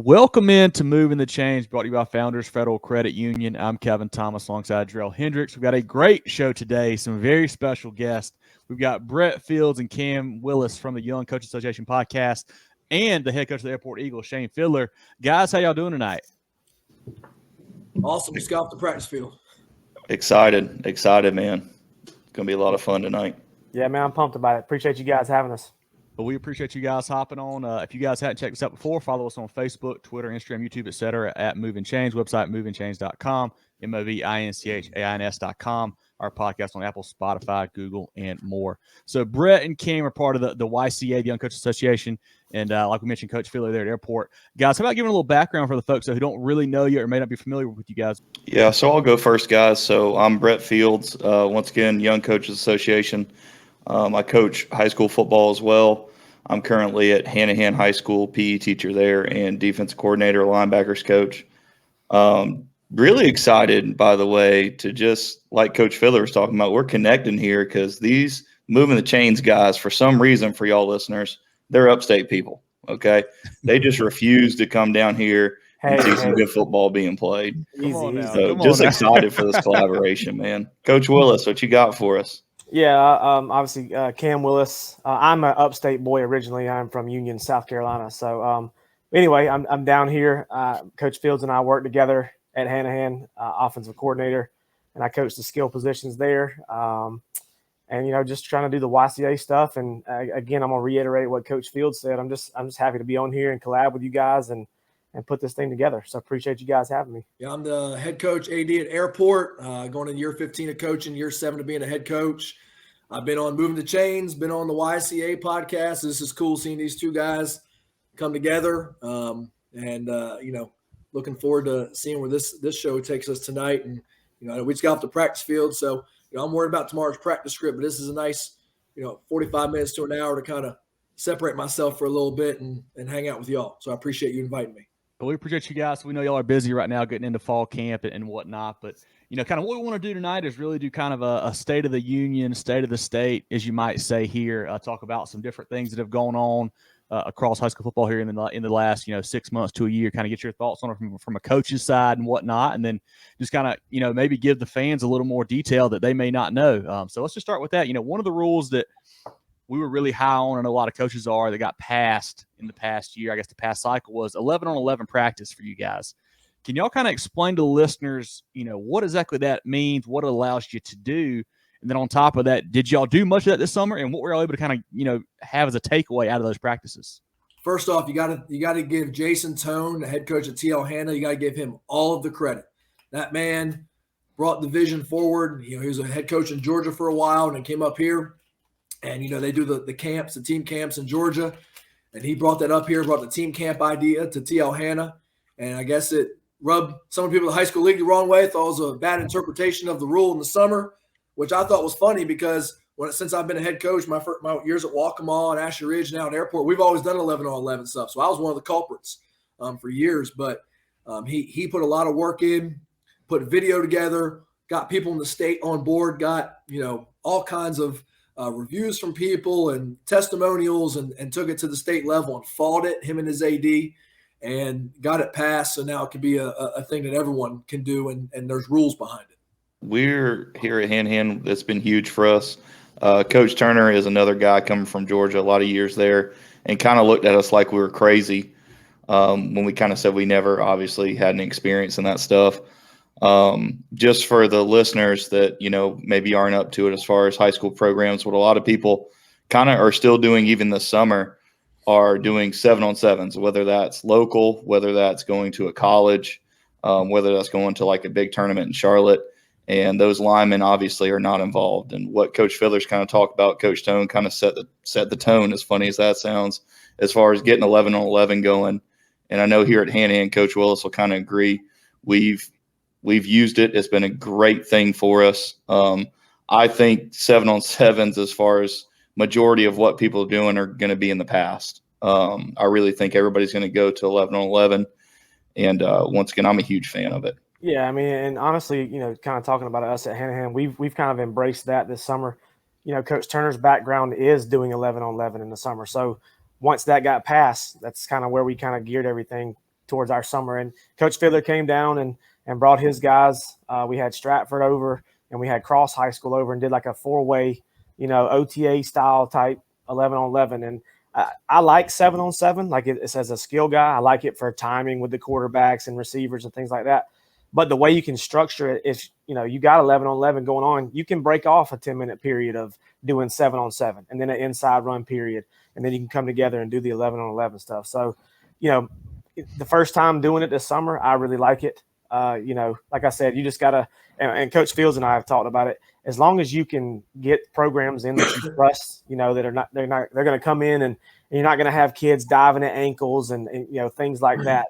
Welcome in to Moving the Chains, brought to you by Founders Federal Credit Union. I'm Kevin Thomas alongside Drell Hendricks. We've got a great show today, some very special guests. We've got Brett Fields and Cam Willis from the Young Coach Association podcast and the head coach of the Airport Eagles, Shane Fidler. Guys, how y'all doing tonight? Awesome. Just got off the practice field. Excited, man. It's going to be a lot of fun tonight. Yeah, man, I'm pumped about it. Appreciate you guys having us. But we appreciate you guys hopping on. If you guys hadn't checked us out before, follow us on Facebook, Twitter, Instagram, YouTube, etc. at Movin Chains. Website, movinchains.com, movinchains.com. Our podcast on Apple, Spotify, Google, and more. So Brett and Cam are part of the YCA, the Young Coach Association. And like we mentioned, Coach Fidler there at Airport. Guys, how about giving a little background for the folks who don't really know you or may not be familiar with you guys? Yeah, so I'll go first, guys. So I'm Brett Fields. Once again, Young Coaches Association. I coach high school football as well. I'm currently at Hanahan High School, PE teacher there, and defensive coordinator, linebackers coach. Really excited, by the way, to just like Coach Fidler was talking about, we're connecting here because these Moving the Chains guys, for some reason, for y'all listeners, they're upstate people, okay? They just refuse to come down here and see some good football being played. So just excited for this collaboration, man. Coach Willis, what you got for us? Yeah, obviously Cam Willis. I'm an upstate boy originally. I'm from Union, South Carolina. So anyway, I'm down here. Coach Fields and I work together at Hanahan, offensive coordinator, and I coach the skill positions there. And just trying to do the YCA stuff. And again, I'm gonna reiterate what Coach Fields said. I'm just happy to be on here and collab with you guys and put this thing together. So appreciate you guys having me. Yeah, I'm the head coach AD at Airport, going in year 15 of coaching, year 7 of being a head coach. I've been on Moving the Chains, been on the YCA podcast. This is cool seeing these two guys come together. Looking forward to seeing where this show takes us tonight. And, we just got off the practice field. So, I'm worried about tomorrow's practice script, but this is a nice, 45 minutes to an hour to kind of separate myself for a little bit and hang out with y'all. So I appreciate you inviting me. Well, we appreciate you guys. We know y'all are busy right now getting into fall camp and whatnot, but kind of what we want to do tonight is really do kind of a state of the union, state of the state, as you might say here. Talk about some different things that have gone on across high school football here in the last 6 months to a year. Kind of get your thoughts on it from a coach's side and whatnot, and then just kind of maybe give the fans a little more detail that they may not know. So let's just start with that. One of the rules that we were really high on, and a lot of coaches are, that got passed in the past year, I guess the past cycle, was 11-on-11 practice for you guys. Can y'all kind of explain to the listeners, what exactly that means, what it allows you to do? And then on top of that, did y'all do much of that this summer? And what were y'all able to kind of, have as a takeaway out of those practices? First off, you gotta give Jason Tone, the head coach at TL Hanna, you got to give him all of the credit. That man brought the vision forward. He was a head coach in Georgia for a while and then came up here. And, they do the camps, the team camps in Georgia. And he brought that up here, brought the team camp idea to TL Hanna. And I guess it rubbed some people in the high school league the wrong way. Thought it was a bad interpretation of the rule in the summer, which I thought was funny because since I've been a head coach, my years at Waccamaw and Ashley Ridge now at Airport, we've always done 11-on-11 stuff. So I was one of the culprits for years. But he put a lot of work in, put a video together, got people in the state on board, got, all kinds of reviews from people and testimonials and took it to the state level and fought it, him and his AD, and got it passed. So now it can be a thing that everyone can do, and there's rules behind it. We're here at Hanahan. That's been huge for us. Coach Turner is another guy coming from Georgia, a lot of years there, and kind of looked at us like we were crazy when we kind of said we never obviously had any experience in that stuff. Just for the listeners that, maybe aren't up to it as far as high school programs, what a lot of people kind of are still doing even this summer are doing 7-on-7s, whether that's local, whether that's going to a college, whether that's going to like a big tournament in Charlotte. And those linemen obviously are not involved. And what Coach Fidler's kind of talked about, Coach Tone kind of set the tone, as funny as that sounds, as far as getting 11-on-11 going. And I know here at Hanahan, Coach Willis will kind of agree. We've used it. It's been a great thing for us. I think 7-on-7s, as far as majority of what people are doing, are going to be in the past. I really think everybody's going to go to 11-on-11. And once again, I'm a huge fan of it. Yeah, I mean, and honestly, kind of talking about us at Hanahan, we've kind of embraced that this summer. Coach Turner's background is doing 11-on-11 in the summer. So once that got passed, that's kind of where we kind of geared everything towards our summer. And Coach Fidler came down and brought his guys. We had Stratford over, and we had Cross High School over, and did like a 4-way, OTA style type 11-on-11. And I like 7-on-7, like it's as a skill guy. I like it for timing with the quarterbacks and receivers and things like that. But the way you can structure it, if you got 11-on-11 going on, you can break off a 10-minute period of doing 7-on-7 and then an inside run period, and then you can come together and do the 11-on-11 stuff. So, the first time doing it this summer, I really like it. Like I said, you just gotta, and Coach Fields and I have talked about it. As long as you can get programs in that you trust, that they're going to come in and you're not going to have kids diving at ankles and things like that.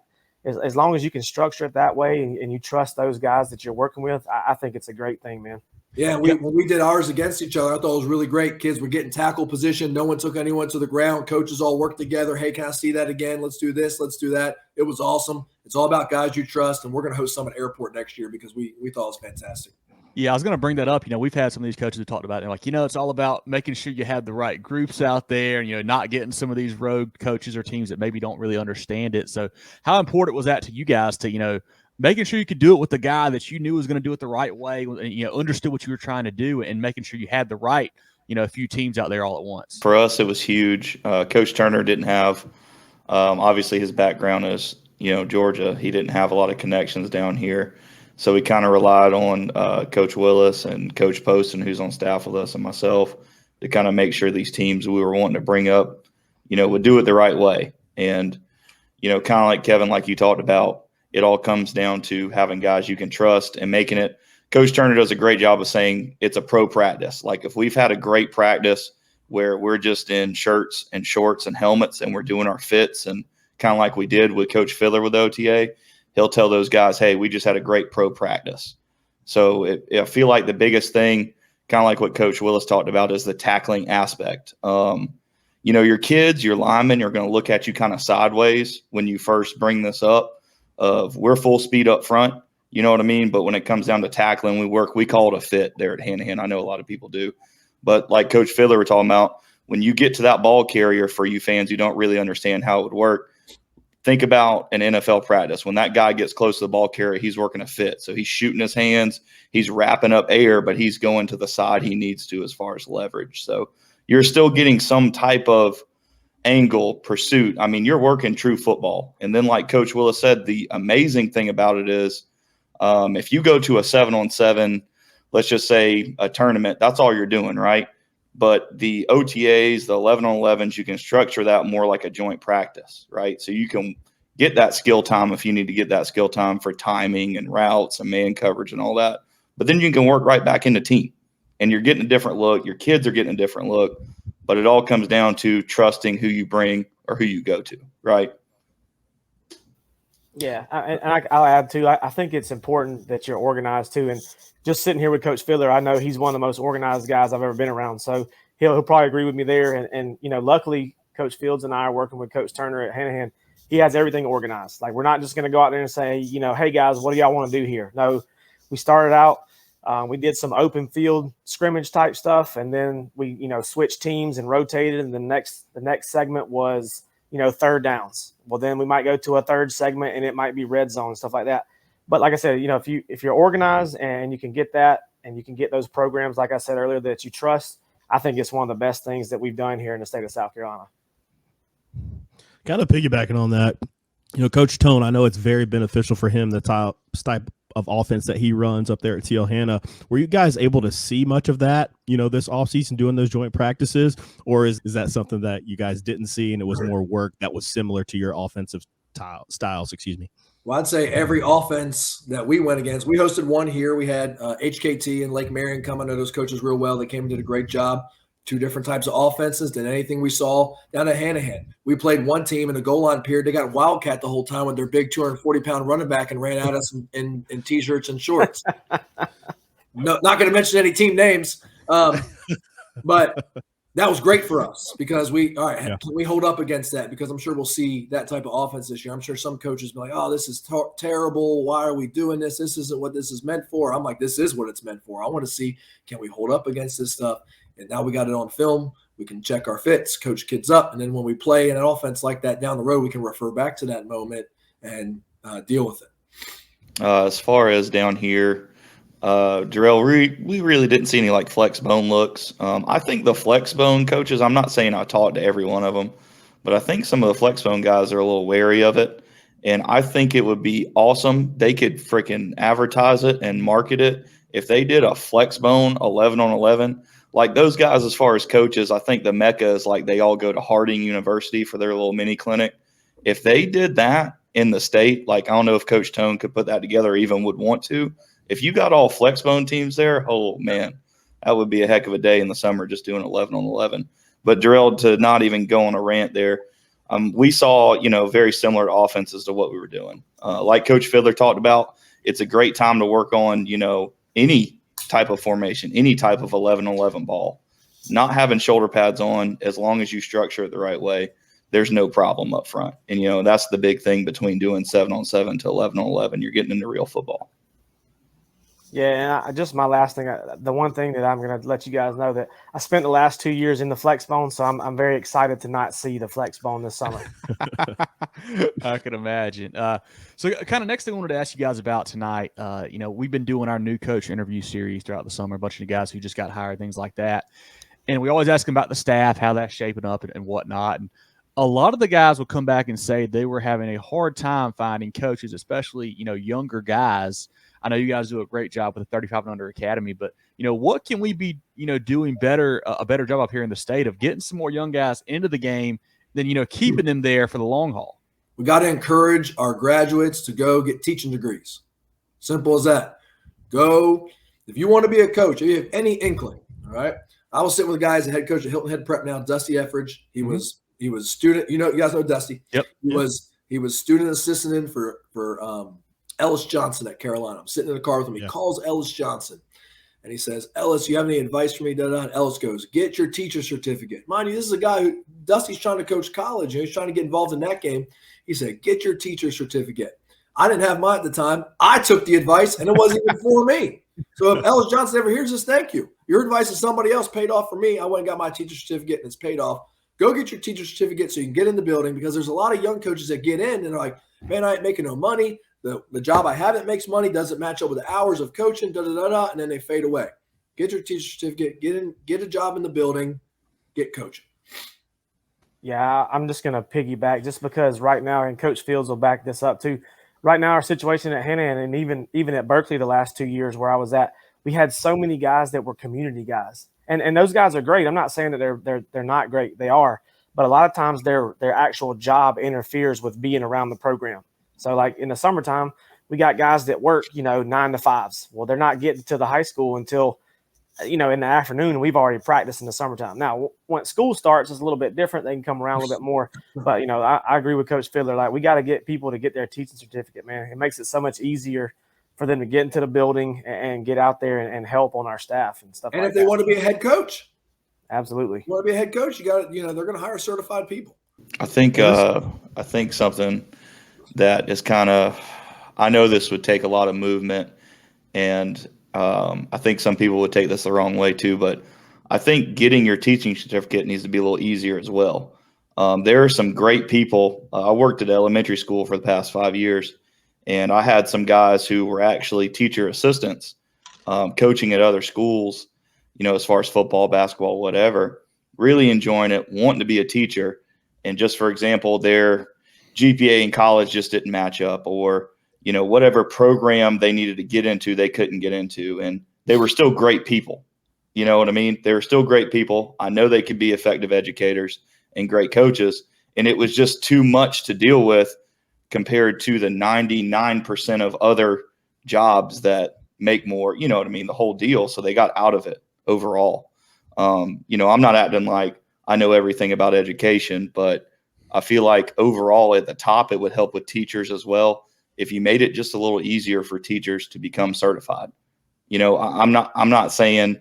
As long as you can structure it that way and you trust those guys that you're working with, I think it's a great thing, man. Yeah, when we did ours against each other, I thought it was really great. Kids were getting tackle position. No one took anyone to the ground. Coaches all worked together. Hey, can I see that again? Let's do this. Let's do that. It was awesome. It's all about guys you trust, and we're going to host some at Airport next year because we thought it was fantastic. Yeah, I was going to bring that up. We've had some of these coaches who talked about it. Like, it's all about making sure you have the right groups out there and, not getting some of these rogue coaches or teams that maybe don't really understand it. So how important was that to you guys to, making sure you could do it with the guy that you knew was going to do it the right way and, understood what you were trying to do and making sure you had the right, a few teams out there all at once? For us, it was huge. Coach Turner didn't have, obviously his background is, Georgia. He didn't have a lot of connections down here. So we kind of relied on Coach Willis and Coach Poston, who's on staff with us, and myself to kind of make sure these teams we were wanting to bring up, would do it the right way. And, kind of like Kevin, like you talked about, it all comes down to having guys you can trust and making it. Coach Turner does a great job of saying it's a pro practice. Like if we've had a great practice where we're just in shirts and shorts and helmets and we're doing our fits and kind of like we did with Coach Fidler with OTA, he'll tell those guys, hey, we just had a great pro practice. So I feel like the biggest thing, kind of like what Coach Willis talked about, is the tackling aspect. Your kids, your linemen are going to look at you kind of sideways when you first bring this up of we're full speed up front. You know what I mean? But when it comes down to tackling, we call it a fit there at hand-to-hand. I know a lot of people do. But like Coach Fidler were talking about, when you get to that ball carrier, for you fans who don't really understand how it would work, think about an NFL practice. When that guy gets close to the ball carrier, he's working a fit. So he's shooting his hands, he's wrapping up air, but he's going to the side he needs to as far as leverage. So you're still getting some type of angle pursuit. I mean, you're working true football. And then like Coach Willis said, the amazing thing about it is if you go to a 7-on-7, let's just say a tournament, that's all you're doing, right? But the OTAs, the 11-on-11s, you can structure that more like a joint practice, right? So you can get that skill time if you need to get that skill time for timing and routes and man coverage and all that. But then you can work right back into team, and you're getting a different look. Your kids are getting a different look. But it all comes down to trusting who you bring or who you go to, right? Yeah, I'll add too. I think it's important that you're organized too. And just sitting here with Coach Fidler, I know he's one of the most organized guys I've ever been around. So he'll probably agree with me there. And luckily, Coach Fields and I are working with Coach Turner at Hanahan. He has everything organized. Like we're not just going to go out there and say, hey guys, what do y'all want to do here? No, we started out. We did some open field scrimmage type stuff, and then we switched teams and rotated. And the next segment was third downs. Well, then we might go to a third segment and it might be red zone and stuff like that. But like I said, if you're organized and you can get that and you can get those programs, like I said earlier, that you trust, I think it's one of the best things that we've done here in the state of South Carolina. Kind of piggybacking on that, Coach Tone, I know it's very beneficial for him, the type of offense that he runs up there at TL Hanna. Were you guys able to see much of that, this offseason doing those joint practices? Or is that something that you guys didn't see and it was more work that was similar to your offensive styles? Well, I'd say every offense that we went against, we hosted one here. We had HKT and Lake Marion come. I know those coaches real well. They came and did a great job. Two different types of offenses than anything we saw down at Hanahan. We played one team in the goal line period. They got Wildcat the whole time with their big 240-pound running back and ran at us in T-shirts and shorts. No, not going to mention any team names, but that was great for us because can we hold up against that? Because I'm sure we'll see that type of offense this year. I'm sure some coaches be like, oh, this is terrible. Why are we doing this? This isn't what this is meant for. I'm like, this is what it's meant for. I want to see, can we hold up against this stuff? And now we got it on film. We can check our fits, coach kids up. And then when we play in an offense like that down the road, we can refer back to that moment and deal with it. As far as down here, Jarrell, we really didn't see any like flex bone looks. I think the flex bone coaches, I'm not saying I talked to every one of them, but I think some of the flex bone guys are a little wary of it. And I think it would be awesome. They could freaking advertise it and market it. If they did a flex bone 11 on 11, like those guys, as far as coaches, I think the mecca is like they all go to Harding University for their little mini clinic. If they did that in the state, like I don't know if Coach Tone could put that together or even would want to. If you got all flex bone teams there, oh man, that would be a heck of a day in the summer just doing 11 on 11. But Darrell, to not even go on a rant there, we saw, very similar offenses to what we were doing. Like Coach Fidler talked about, it's a great time to work on, any type of formation, any type of 11 on 11 ball. Not having shoulder pads on, as long as you structure it the right way, there's no problem up front. And, that's the big thing between doing 7 on 7 to 11 on 11. You're getting into real football. Yeah, and just my last thing, the one thing that I'm going to let you guys know that I spent the last 2 years in the flex bone, so I'm very excited to not see the flex bone this summer. I can imagine. So kind of next thing I wanted to ask you guys about tonight, we've been doing our new coach interview series throughout the summer, a bunch of guys who just got hired, things like that. And we always ask them about the staff, how that's shaping up and whatnot. And a lot of the guys will come back and say they were having a hard time finding coaches, especially, younger guys. I know you guys do a great job with the 35 and under academy, but what can we be, doing better, a better job up here in the state of getting some more young guys into the game than, keeping them there for the long haul? We got to encourage our graduates to go get teaching degrees. Simple as that. Go, if you want to be a coach, if you have any inkling, all right. I was sitting with guys, the head coach at Hilton Head Prep now, Dusty Effridge. He was student, you guys know Dusty. Yep. He was student assistant in for Ellis Johnson at Carolina. I'm sitting in the car with him. He calls Ellis Johnson and he says, Ellis, you have any advice for me? And Ellis goes, get your teacher certificate. Mind you, this is a guy who Dusty's trying to coach college. He's trying to get involved in that game. He said, get your teacher certificate. I didn't have mine at the time. I took the advice and it wasn't even for me. So if Ellis Johnson ever hears this, thank you. Your advice to somebody else paid off for me. I went and got my teacher certificate and it's paid off. Go get your teacher certificate so you can get in the building, because there's a lot of young coaches that get in and they're like, man, I ain't making no money. The job I have that makes money doesn't match up with the hours of coaching, and then they fade away. Get your teacher certificate, get a job in the building, get coaching. Yeah, I'm just going to piggyback just because right now, and Coach Fields will back this up too. Right now, our situation at Hanahan and even at Berkeley the last 2 years where I was at, we had so many guys that were community guys. And those guys are great. I'm not saying that they're not great. They are. But a lot of times their actual job interferes with being around the program. So like in the summertime, we got guys that work, 9 to 5s. Well, they're not getting to the high school until, in the afternoon. We've already practiced in the summertime. Now, when school starts, it's a little bit different. They can come around a little bit more. But, I agree with Coach Fidler. Like, we got to get people to get their teaching certificate, man. It makes it so much easier for them to get into the building and get out there and help on our staff and stuff like that. And if they want to be a head coach. Absolutely. You want to be a head coach, you got to, they're going to hire certified people. I think something that is kind of, I know this would take a lot of movement, and I think some people would take this the wrong way too, but I think getting your teaching certificate needs to be a little easier as well. There are some great people. I worked at elementary school for the past 5 years, and I had some guys who were actually teacher assistants coaching at other schools, as far as football, basketball, whatever, really enjoying it, wanting to be a teacher. And just for example, their GPA in college just didn't match up, or, whatever program they needed to get into, they couldn't get into. And they were still great people. You know what I mean? They were still great people. I know they could be effective educators and great coaches. And it was just too much to deal with compared to the 99% of other jobs that make more, the whole deal. So they got out of it overall. I'm not acting like I know everything about education, but I feel like overall at the top, it would help with teachers as well if you made it just a little easier for teachers to become certified. I'm not saying,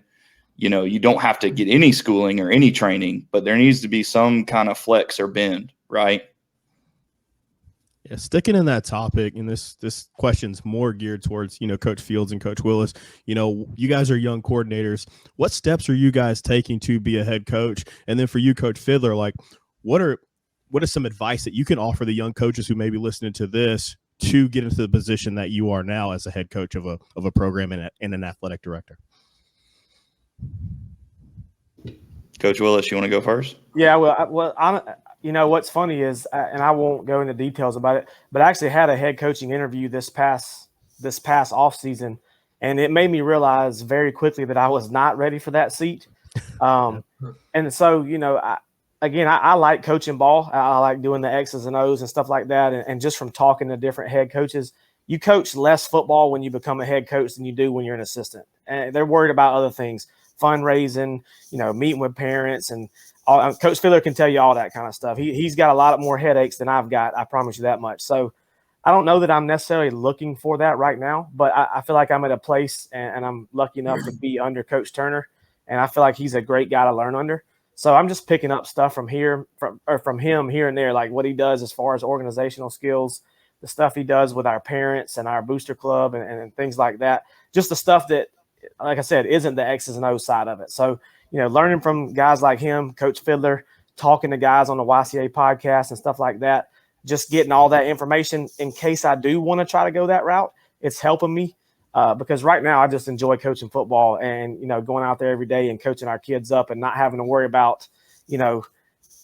you don't have to get any schooling or any training, but there needs to be some kind of flex or bend, right? Yeah, sticking in that topic, and this question's more geared towards, Coach Fields and Coach Willis. You guys are young coordinators. What steps are you guys taking to be a head coach? And then for you, Coach Fidler, like, what are what is some advice that you can offer the young coaches who may be listening to this to get into the position that you are now as a head coach of a program and an athletic director? Coach Willis, you want to go first? Yeah, well, I'm. You know what's funny is, and I won't go into details about it, but I actually had a head coaching interview this past off season, and it made me realize very quickly that I was not ready for that seat. And so, you know, I like coaching ball. I like doing the X's and O's and stuff like that. And just from talking to different head coaches, you coach less football when you become a head coach than you do when you're an assistant. And they're worried about other things, fundraising, you know, meeting with parents, and all. Coach Fidler can tell you all that kind of stuff. He's got a lot more headaches than I've got. I promise you that much. So I don't know that I'm necessarily looking for that right now, but I feel like I'm at a place, and I'm lucky enough to be under Coach Turner, and I feel like he's a great guy to learn under. So I'm just picking up stuff from him here and there, like what he does as far as organizational skills, the stuff he does with our parents and our booster club and things like that. Just the stuff that, like I said, isn't the X's and O's side of it. So, you know, learning from guys like him, Coach Fidler, talking to guys on the YCA podcast and stuff like that, just getting all that information in case I do want to try to go that route. It's helping me because right now I just enjoy coaching football and, you know, going out there every day and coaching our kids up and not having to worry about, you know,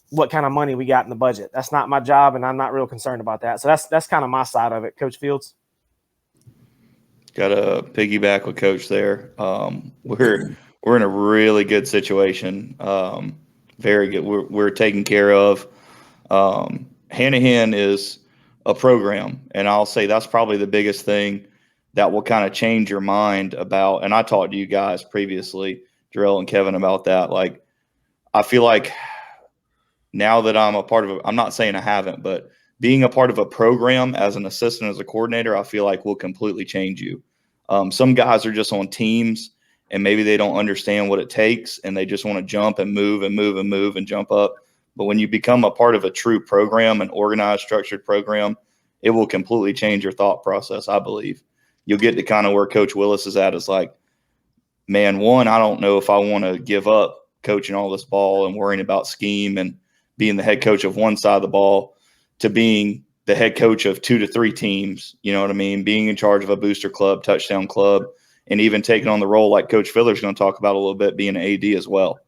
what kind of money we got in the budget. That's not my job, and I'm not real concerned about that. So that's kind of my side of it. Coach Fields? Got to piggyback with Coach there. We're in a really good situation. Very good. We're taken care of. Hanahan is a program, and I'll say that's probably the biggest thing that will kind of change your mind about. And I talked to you guys previously, Jarrell and Kevin, about that. Like, I feel like now that I'm a part of I'm not saying I haven't, but being a part of a program as an assistant, as a coordinator, I feel like will completely change you. Some guys are just on teams, and maybe they don't understand what it takes, and they just want to jump and move and move and move and jump up. But when you become a part of a true program, an organized, structured program, it will completely change your thought process, I believe. You'll get to kind of where Coach Willis is at. Is like, man, one, I don't know if I want to give up coaching all this ball and worrying about scheme and being the head coach of one side of the ball to being the head coach of 2 to 3 teams, you know what I mean? Being in charge of a booster club, touchdown club, and even taking on the role like Coach Fidler is going to talk about a little bit, being an AD as well.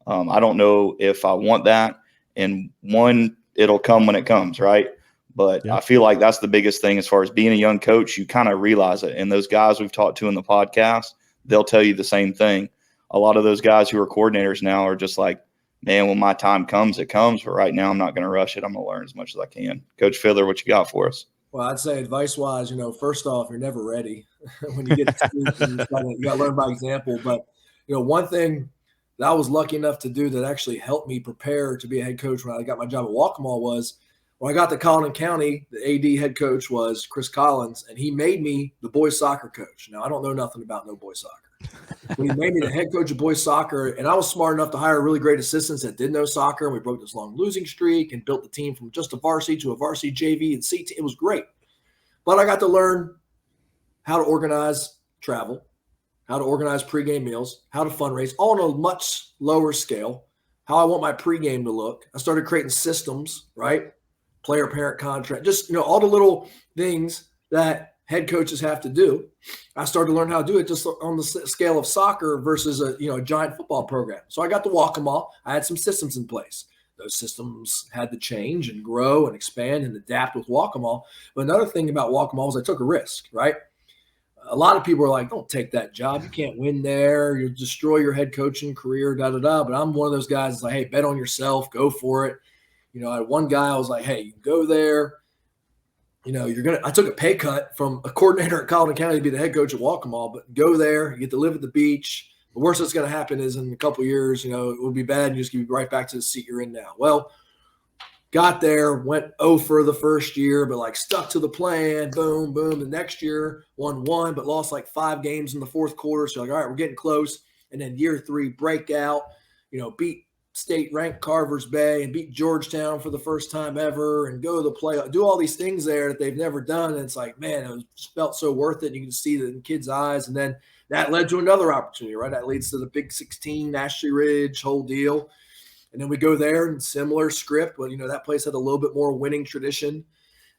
I don't know if I want that. And one, it'll come when it comes, right? But yeah. I feel like that's the biggest thing as far as being a young coach. You kind of realize it. And those guys we've talked to in the podcast, they'll tell you the same thing. A lot of those guys who are coordinators now are just like, man, when my time comes, it comes. But right now, I'm not going to rush it. I'm going to learn as much as I can. Coach Fidler, what you got for us? Well, I'd say advice-wise, you know, first off, you're never ready. When you get to school, you got to learn by example. But, you know, one thing that I was lucky enough to do that actually helped me prepare to be a head coach when I got my job at Waccamaw was when I got to Colleton County, the AD head coach was Chris Collins, and he made me the boys soccer coach. Now, I don't know nothing about no boys soccer. But he made me the head coach of boys soccer, and I was smart enough to hire really great assistants that did know soccer, and we broke this long losing streak and built the team from just a varsity to a varsity JV and C team. It was great. But I got to learn how to organize travel, how to organize pregame meals, how to fundraise, all on a much lower scale, how I want my pregame to look. I started creating systems, right? Player-parent contract, just, you know, all the little things that head coaches have to do. I started to learn how to do it just on the scale of soccer versus a giant football program. So I got to Waccamaw. I had some systems in place. Those systems had to change and grow and expand and adapt with Waccamaw. But another thing about Waccamaw was I took a risk, right? A lot of people are like, don't take that job. You can't win there. You'll destroy your head coaching career, da-da-da. But I'm one of those guys that's like, hey, bet on yourself. Go for it. You know, I had one guy, I was like, hey, you go there. You know, I took a pay cut from a coordinator at Colleton County to be the head coach at Waccamaw, but go there, you get to live at the beach. The worst that's going to happen is in a couple of years, you know, it will be bad and you just get right back to the seat you're in now. Well, got there, went 0 for the first year, but like stuck to the plan, boom, boom. The next year, won 1, but lost like 5 games in the fourth quarter. So like, all right, we're getting close. And then year 3, breakout, you know, beat state-ranked Carver's Bay and beat Georgetown for the first time ever and go to the play, do all these things there that they've never done. And it's like, man, it just felt so worth it. You can see it in kids' eyes. And then that led to another opportunity, right? That leads to the Big 16, Ashley Ridge, whole deal. And then we go there and similar script, but that place had a little bit more winning tradition.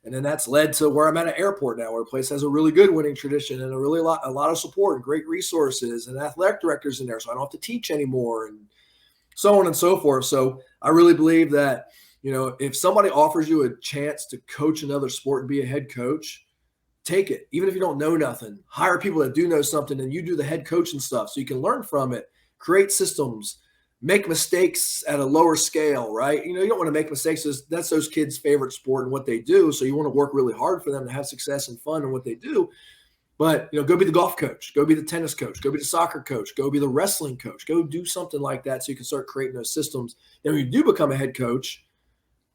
And then that's led to where I'm at an airport now, where a place has a really good winning tradition and a lot of support and great resources and athletic directors in there. So I don't have to teach anymore and so on and so forth. So I really believe that, if somebody offers you a chance to coach another sport and be a head coach, take it. Even if you don't know nothing, hire people that do know something and you do the head coaching stuff so you can learn from it, create systems, make mistakes at a lower scale, right? You don't want to make mistakes. That's those kids' favorite sport and what they do. So you want to work really hard for them to have success and fun in what they do. But, go be the golf coach, go be the tennis coach, go be the soccer coach, go be the wrestling coach, go do something like that so you can start creating those systems. And when you do become a head coach,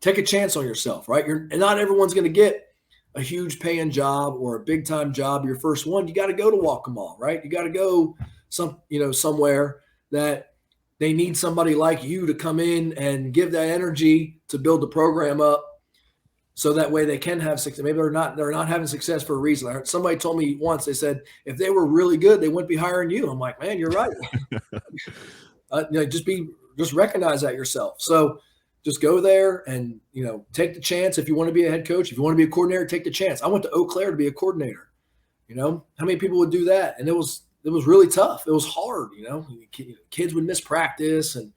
take a chance on yourself, right? And not everyone's going to get a huge paying job or a big time job. Your first one, you got to go to Walk-A-Mall, right? You got to go somewhere that they need somebody like you to come in and give that energy to build the program up so that way they can have success. Maybe they're not having success for a reason. I heard somebody told me once, they said, if they were really good, they wouldn't be hiring you. I'm like, man, you're right. Just recognize that yourself. So just go there and, take the chance. If you want to be a head coach, if you want to be a coordinator, take the chance. I went to Eau Claire to be a coordinator. How many people would do that? And it was really tough. It was hard, kids would miss practice and,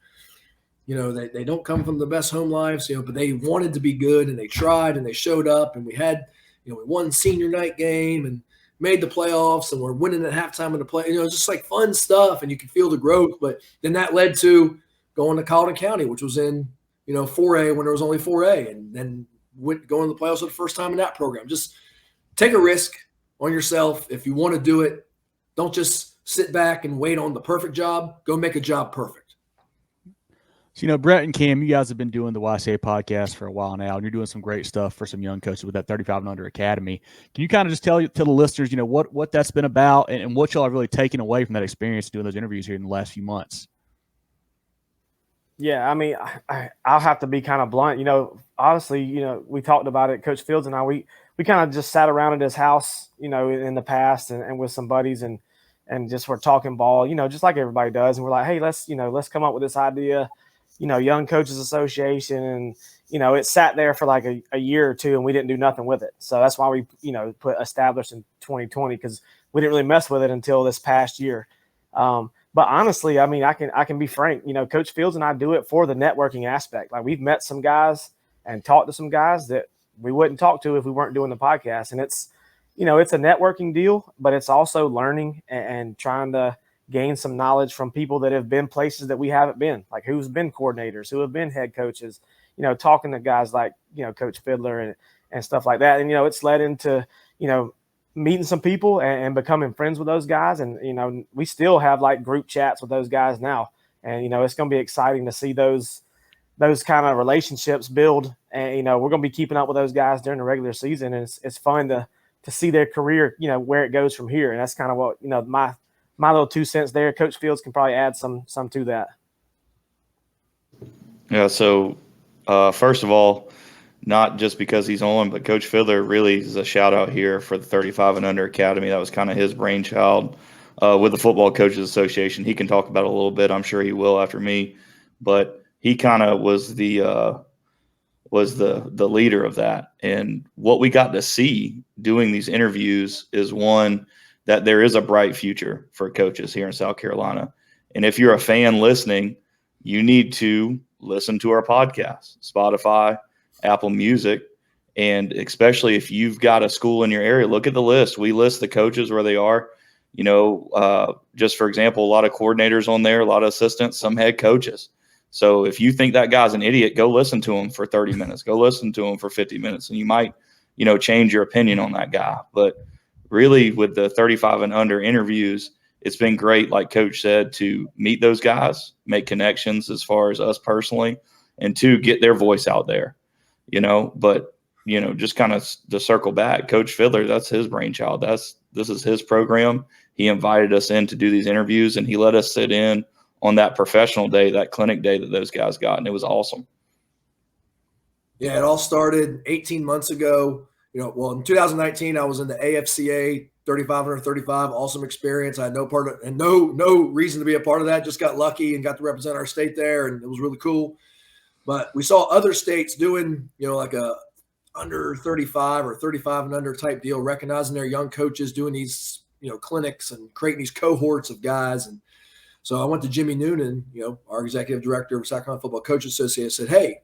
they don't come from the best home lives, but they wanted to be good and they tried and they showed up and we had, we won senior night game and made the playoffs and we're winning at halftime of the play, just like fun stuff and you could feel the growth. But then that led to going to Colleton County, which was in, 4A when there was only 4A and then going to the playoffs for the first time in that program. Just take a risk on yourself. If you want to do it, don't just sit back and wait on the perfect job. Go make a job perfect. So, Brett and Cam, you guys have been doing the YCA podcast for a while now, and you're doing some great stuff for some young coaches with that 35 and under academy. Can you kind of just tell the listeners, what that's been about and what y'all have really taken away from that experience doing those interviews here in the last few months? Yeah, I mean, I'll have to be kind of blunt. Honestly, we talked about it, Coach Fields and I. We kind of just sat around at his house, in the past and with some buddies and just were talking ball, just like everybody does. And we're like, hey, let's come up with this idea, Young Coaches Association. And, it sat there for like a year or two and we didn't do nothing with it. So that's why we, put established in 2020 because we didn't really mess with it until this past year. But honestly, I mean, I can be frank, Coach Fields and I do it for the networking aspect. Like we've met some guys and talked to some guys that we wouldn't talk to if we weren't doing the podcast. And it's, it's a networking deal, but it's also learning and trying to gain some knowledge from people that have been places that we haven't been, like who's been coordinators, who have been head coaches, talking to guys like, Coach Fidler and stuff like that. And, it's led into, meeting some people and becoming friends with those guys. And, we still have like group chats with those guys now. And, it's going to be exciting to see those kind of relationships build. And, we're going to be keeping up with those guys during the regular season. And it's fun to see their career, where it goes from here. And that's kind of what, my little 2 cents there. Coach Fields can probably add some to that. Yeah. So first of all, not just because he's on, but Coach Fidler really is a shout out here for the 35 and under academy. That was kind of his brainchild with the Football Coaches Association. He can talk about it a little bit. I'm sure he will after me, but he kind of was the leader of that. And what we got to see doing these interviews is one, that there is a bright future for coaches here in South Carolina. And if you're a fan listening, you need to listen to our podcast, Spotify, Apple Music, and especially if you've got a school in your area, look at the list. We list the coaches where they are. Just for example, a lot of coordinators on there, a lot of assistants, some head coaches. So if you think that guy's an idiot, go listen to him for 30 minutes. Go listen to him for 50 minutes, and you might, change your opinion on that guy. But really, with the 35 and under interviews, it's been great, like Coach said, to meet those guys, make connections as far as us personally, and to get their voice out there. But just kind of to circle back, Coach Fidler, that's his brainchild. This is his program. He invited us in to do these interviews, and he let us sit in on that professional day, that clinic day that those guys got, and it was awesome. Yeah, it all started 18 months ago. In 2019, I was in the AFCA 35 under 35, awesome experience. I had no part of and no reason to be a part of that. Just got lucky and got to represent our state there, and it was really cool. But we saw other states doing, like a under 35 or 35 and under type deal, recognizing their young coaches, doing these, clinics and creating these cohorts of guys. And so I went to Jimmy Noonan, our executive director of Sacramento Football Coaches Association, said, hey,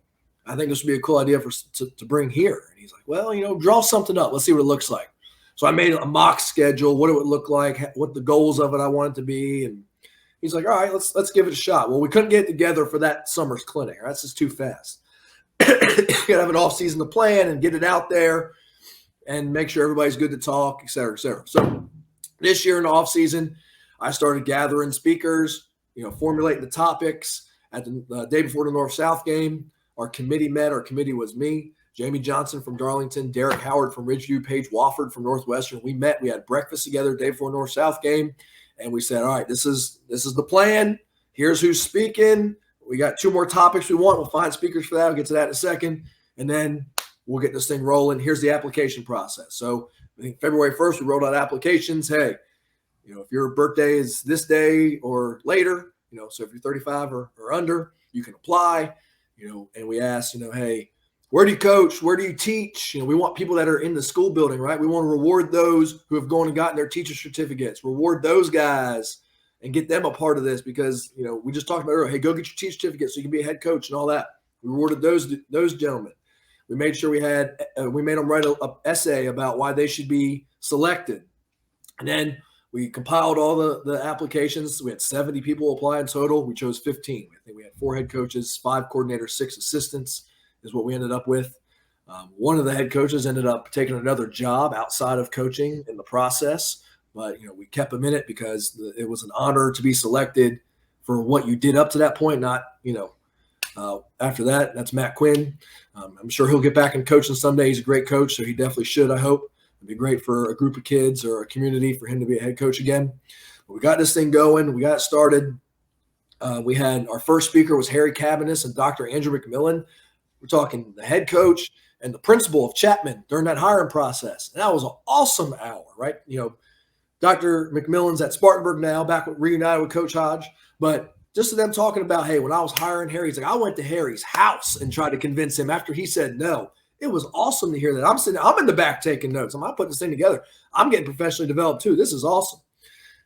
I think this would be a cool idea to bring here. And he's like, well, draw something up. Let's see what it looks like. So I made a mock schedule, what it would look like, what the goals of it I want it to be. And he's like, all right, let's give it a shot. Well, we couldn't get it together for that summer's clinic. That's just too fast. You got to have an off-season to plan and get it out there and make sure everybody's good to talk, et cetera, et cetera. So this year in the off-season, I started gathering speakers, formulating the topics. At the day before the North-South game, our committee met. Our committee was me, Jamie Johnson from Darlington, Derek Howard from Ridgeview, Paige Wofford from Northwestern. We met. We had breakfast together the day before North-South game, and we said, all right, this is the plan. Here's who's speaking. We got 2 more topics we want. We'll find speakers for that. I'll get to that in a second, and then we'll get this thing rolling. Here's the application process. So I think February 1st, we rolled out applications. Hey, if your birthday is this day or later, so if you're 35 or under, you can apply, and we asked, hey, where do you coach? Where do you teach? We want people that are in the school building, right? We want to reward those who have gone and gotten their teacher certificates, reward those guys and get them a part of this because, we just talked about earlier, hey, go get your teacher certificate so you can be a head coach and all that. We rewarded those gentlemen. We made sure we made them write a essay about why they should be selected. And then we compiled all the applications. We had 70 people apply in total. We chose 15. I think we had 4 head coaches, 5 coordinators, 6 assistants is what we ended up with. One of the head coaches ended up taking another job outside of coaching in the process. But, we kept him in it because it was an honor to be selected for what you did up to that point, not, after that. That's Matt Quinn. I'm sure he'll get back in coaching someday. He's a great coach, so he definitely should, I hope. It'd be great for a group of kids or a community for him to be a head coach again. But we got this thing going. We got it started. We had our first speaker was Harry Cabanis and Dr. Andrew McMillan. We're talking the head coach and the principal of Chapman during that hiring process. And that was an awesome hour, right? Dr. McMillan's at Spartanburg now, reunited with Coach Hodge. But just to them talking about, hey, when I was hiring Harry, he's like, I went to Harry's house and tried to convince him after he said no. It was awesome to hear that. I'm in the back taking notes. I'm not putting this thing together. I'm getting professionally developed too. This is awesome.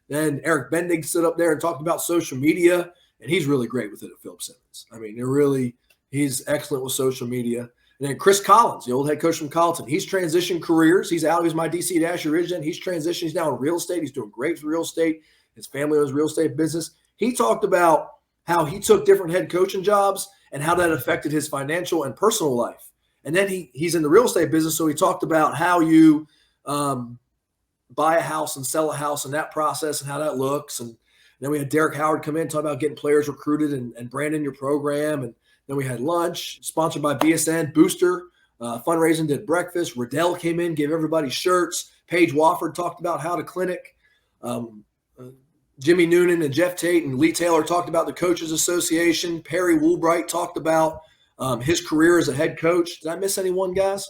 Then Eric Bendig stood up there and talked about social media, and he's really great with it at Philip Simmons. I mean, he's excellent with social media. And then Chris Collins, the old head coach from Carleton, he's transitioned careers. He's out. He's my DC at Asher Ridge. He's transitioned. He's now in real estate. He's doing great for real estate. His family owns real estate business. He talked about how he took different head coaching jobs and how that affected his financial and personal life. And then he's in the real estate business, so he talked about how you buy a house and sell a house and that process and how that looks. And then we had Derek Howard come in, talk about getting players recruited and branding your program. And then we had lunch, sponsored by BSN, Booster, fundraising, did breakfast. Riddell came in, gave everybody shirts. Paige Wofford talked about how to clinic. Jimmy Noonan and Jeff Tate and Lee Taylor talked about the Coaches Association. Perry Woolbright talked about his career as a head coach. Did I miss anyone, guys?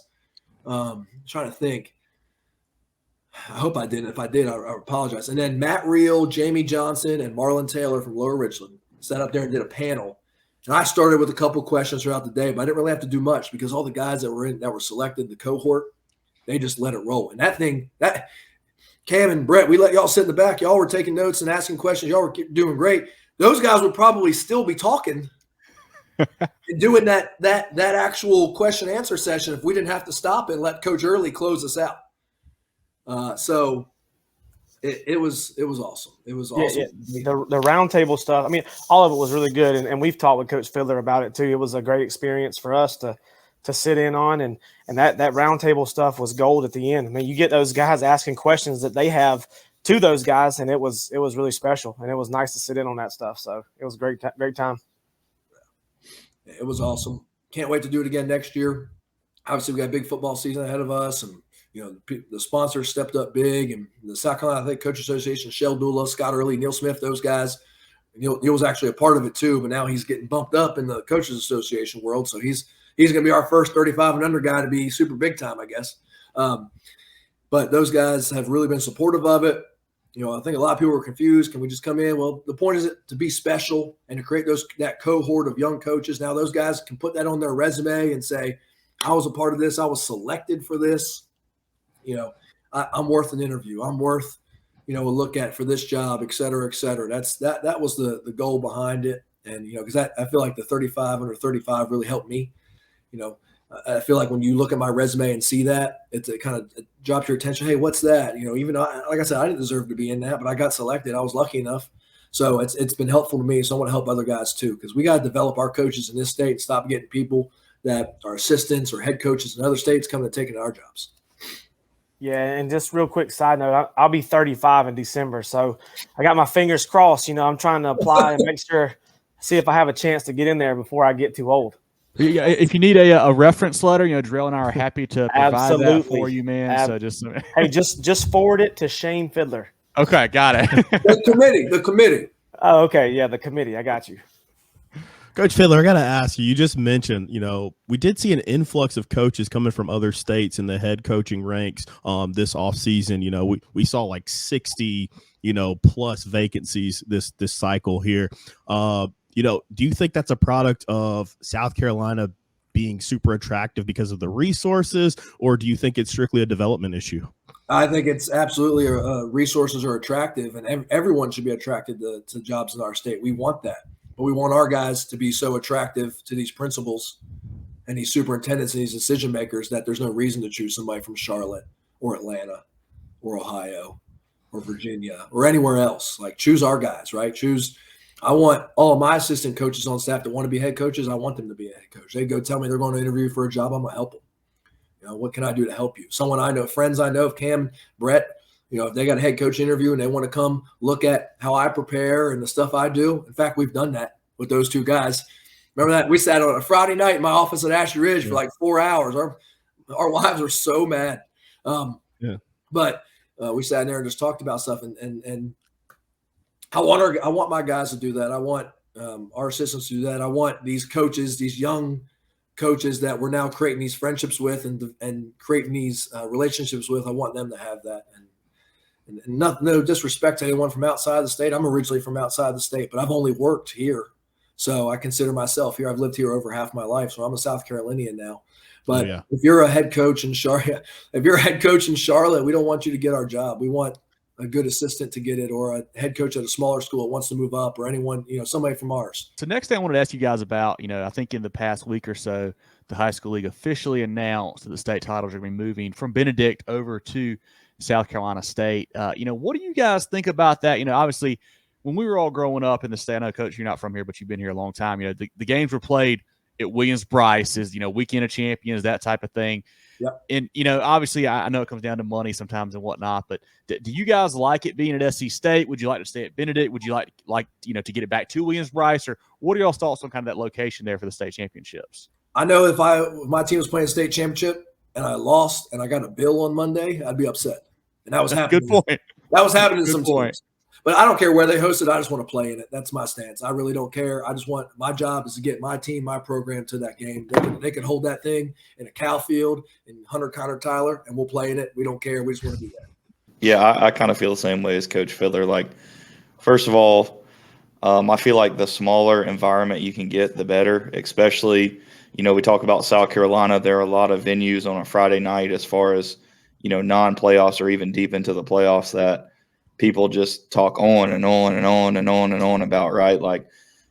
I'm trying to think. I hope I didn't. If I did, I apologize. And then Matt Reel, Jamie Johnson, and Marlon Taylor from Lower Richland sat up there and did a panel. And I started with a couple questions throughout the day, but I didn't really have to do much because all the guys that were selected, the cohort, they just let it roll. And that Cam and Brett, we let y'all sit in the back. Y'all were taking notes and asking questions. Y'all were doing great. Those guys would probably still be talking and doing that actual question answer session if we didn't have to stop and let Coach Early close us out. So it was awesome. It was awesome. Yeah. The roundtable stuff. I mean, all of it was really good, and we've talked with Coach Fidler about it too. It was a great experience for us to sit in on, and that roundtable stuff was gold at the end. I mean, you get those guys asking questions that they have to those guys, and it was really special, and it was nice to sit in on that stuff. So it was a great time. It was awesome. Can't wait to do it again next year. Obviously, we got a big football season ahead of us, and the sponsors stepped up big, and the South Carolina Athletic Coach Association, Shell Dula, Scott Early, Neil Smith, those guys. Neil was actually a part of it too, but now he's getting bumped up in the Coaches Association world, so he's going to be our first 35 and under guy to be super big time, I guess. But those guys have really been supportive of it. I think a lot of people were confused. Can we just come in? Well, the point is to be special and to create that cohort of young coaches. Now those guys can put that on their resume and say, I was a part of this. I was selected for this. I'm worth an interview. I'm worth, a look at for this job, et cetera, et cetera. That was the goal behind it. And, because I feel like the 35 under 35 really helped me. I feel like when you look at my resume and see that, it kind of drops your attention. Hey, what's that? Even like I said, I didn't deserve to be in that, but I got selected. I was lucky enough. So it's been helpful to me. So I want to help other guys too, because we got to develop our coaches in this state and stop getting people that are assistants or head coaches in other states coming and taking our jobs. Yeah, and just real quick side note, I'll be 35 in December, so I got my fingers crossed. I'm trying to apply and make sure, see if I have a chance to get in there before I get too old. If you need a reference letter, Drell and I are happy to provide that for you, man. So just forward it to Shane Fidler. Okay, got it. The committee. Oh, okay, yeah, the committee. I got you. Coach Fidler, I got to ask you, you just mentioned, we did see an influx of coaches coming from other states in the head coaching ranks this offseason. We saw like 60, plus vacancies this cycle here. Do you think that's a product of South Carolina being super attractive because of the resources, or do you think it's strictly a development issue? I think it's absolutely resources are attractive, and everyone should be attracted to jobs in our state. We want that. But we want our guys to be so attractive to these principals and these superintendents and these decision makers that there's no reason to choose somebody from Charlotte or Atlanta or Ohio or Virginia or anywhere else. Like, choose our guys, right? I want all of my assistant coaches on staff that want to be head coaches. I want them to be a head coach. They go tell me they're going to interview for a job. I'm going to help them. What can I do to help you? Someone I know, friends I know, Cam, Brett, if they got a head coach interview and they want to come look at how I prepare and the stuff I do. In fact, we've done that with those two guys. Remember that? We sat on a Friday night in my office at Ashley Ridge for like 4 hours. Our wives were so mad. But we sat in there and just talked about stuff. And I want my guys to do that. I want our assistants to do that. I want these coaches, these young coaches that we're now creating these friendships with and creating these relationships with. I want them to have that. And no disrespect to anyone from outside the state. I'm originally from outside the state, but I've only worked here. So I consider myself here. I've lived here over half my life, so I'm a South Carolinian now. But if you're a head coach in Charlotte, we don't want you to get our job. We want a good assistant to get it, or a head coach at a smaller school that wants to move up, or anyone, somebody from ours. So next thing I wanted to ask you guys about, I think in the past week or so, the high school league officially announced that the state titles are going to be moving from Benedict over to South Carolina State. What do you guys think about that? Obviously, when we were all growing up in the state, I know, Coach, you're not from here, but you've been here a long time. The games were played at Williams-Brice's, Weekend of Champions, that type of thing. Yep. And, obviously, I know it comes down to money sometimes and whatnot, but do you guys like it being at SC State? Would you like to stay at Benedict? Would you like to get it back to Williams-Brice? Or what are y'all's thoughts on kind of that location there for the state championships? I know if my team was playing state championship and I lost and I got a bill on Monday, I'd be upset. And that was happening. Good point. That was happening to some point. teams. But I don't care where they host it. I just want to play in it. That's my stance. I really don't care. I just want – my job is to get my team, my program to that game. They can hold that thing in a cow field in Hunter Connor Tyler, and we'll play in it. We don't care. We just want to do that. Yeah, I kind of feel the same way as Coach Fidler. Like, first of all, I feel like the smaller environment you can get, the better, especially – we talk about South Carolina. There are a lot of venues on a Friday night as far as, non-playoffs or even deep into the playoffs that people just talk on and on and on and on and on about, right? Like,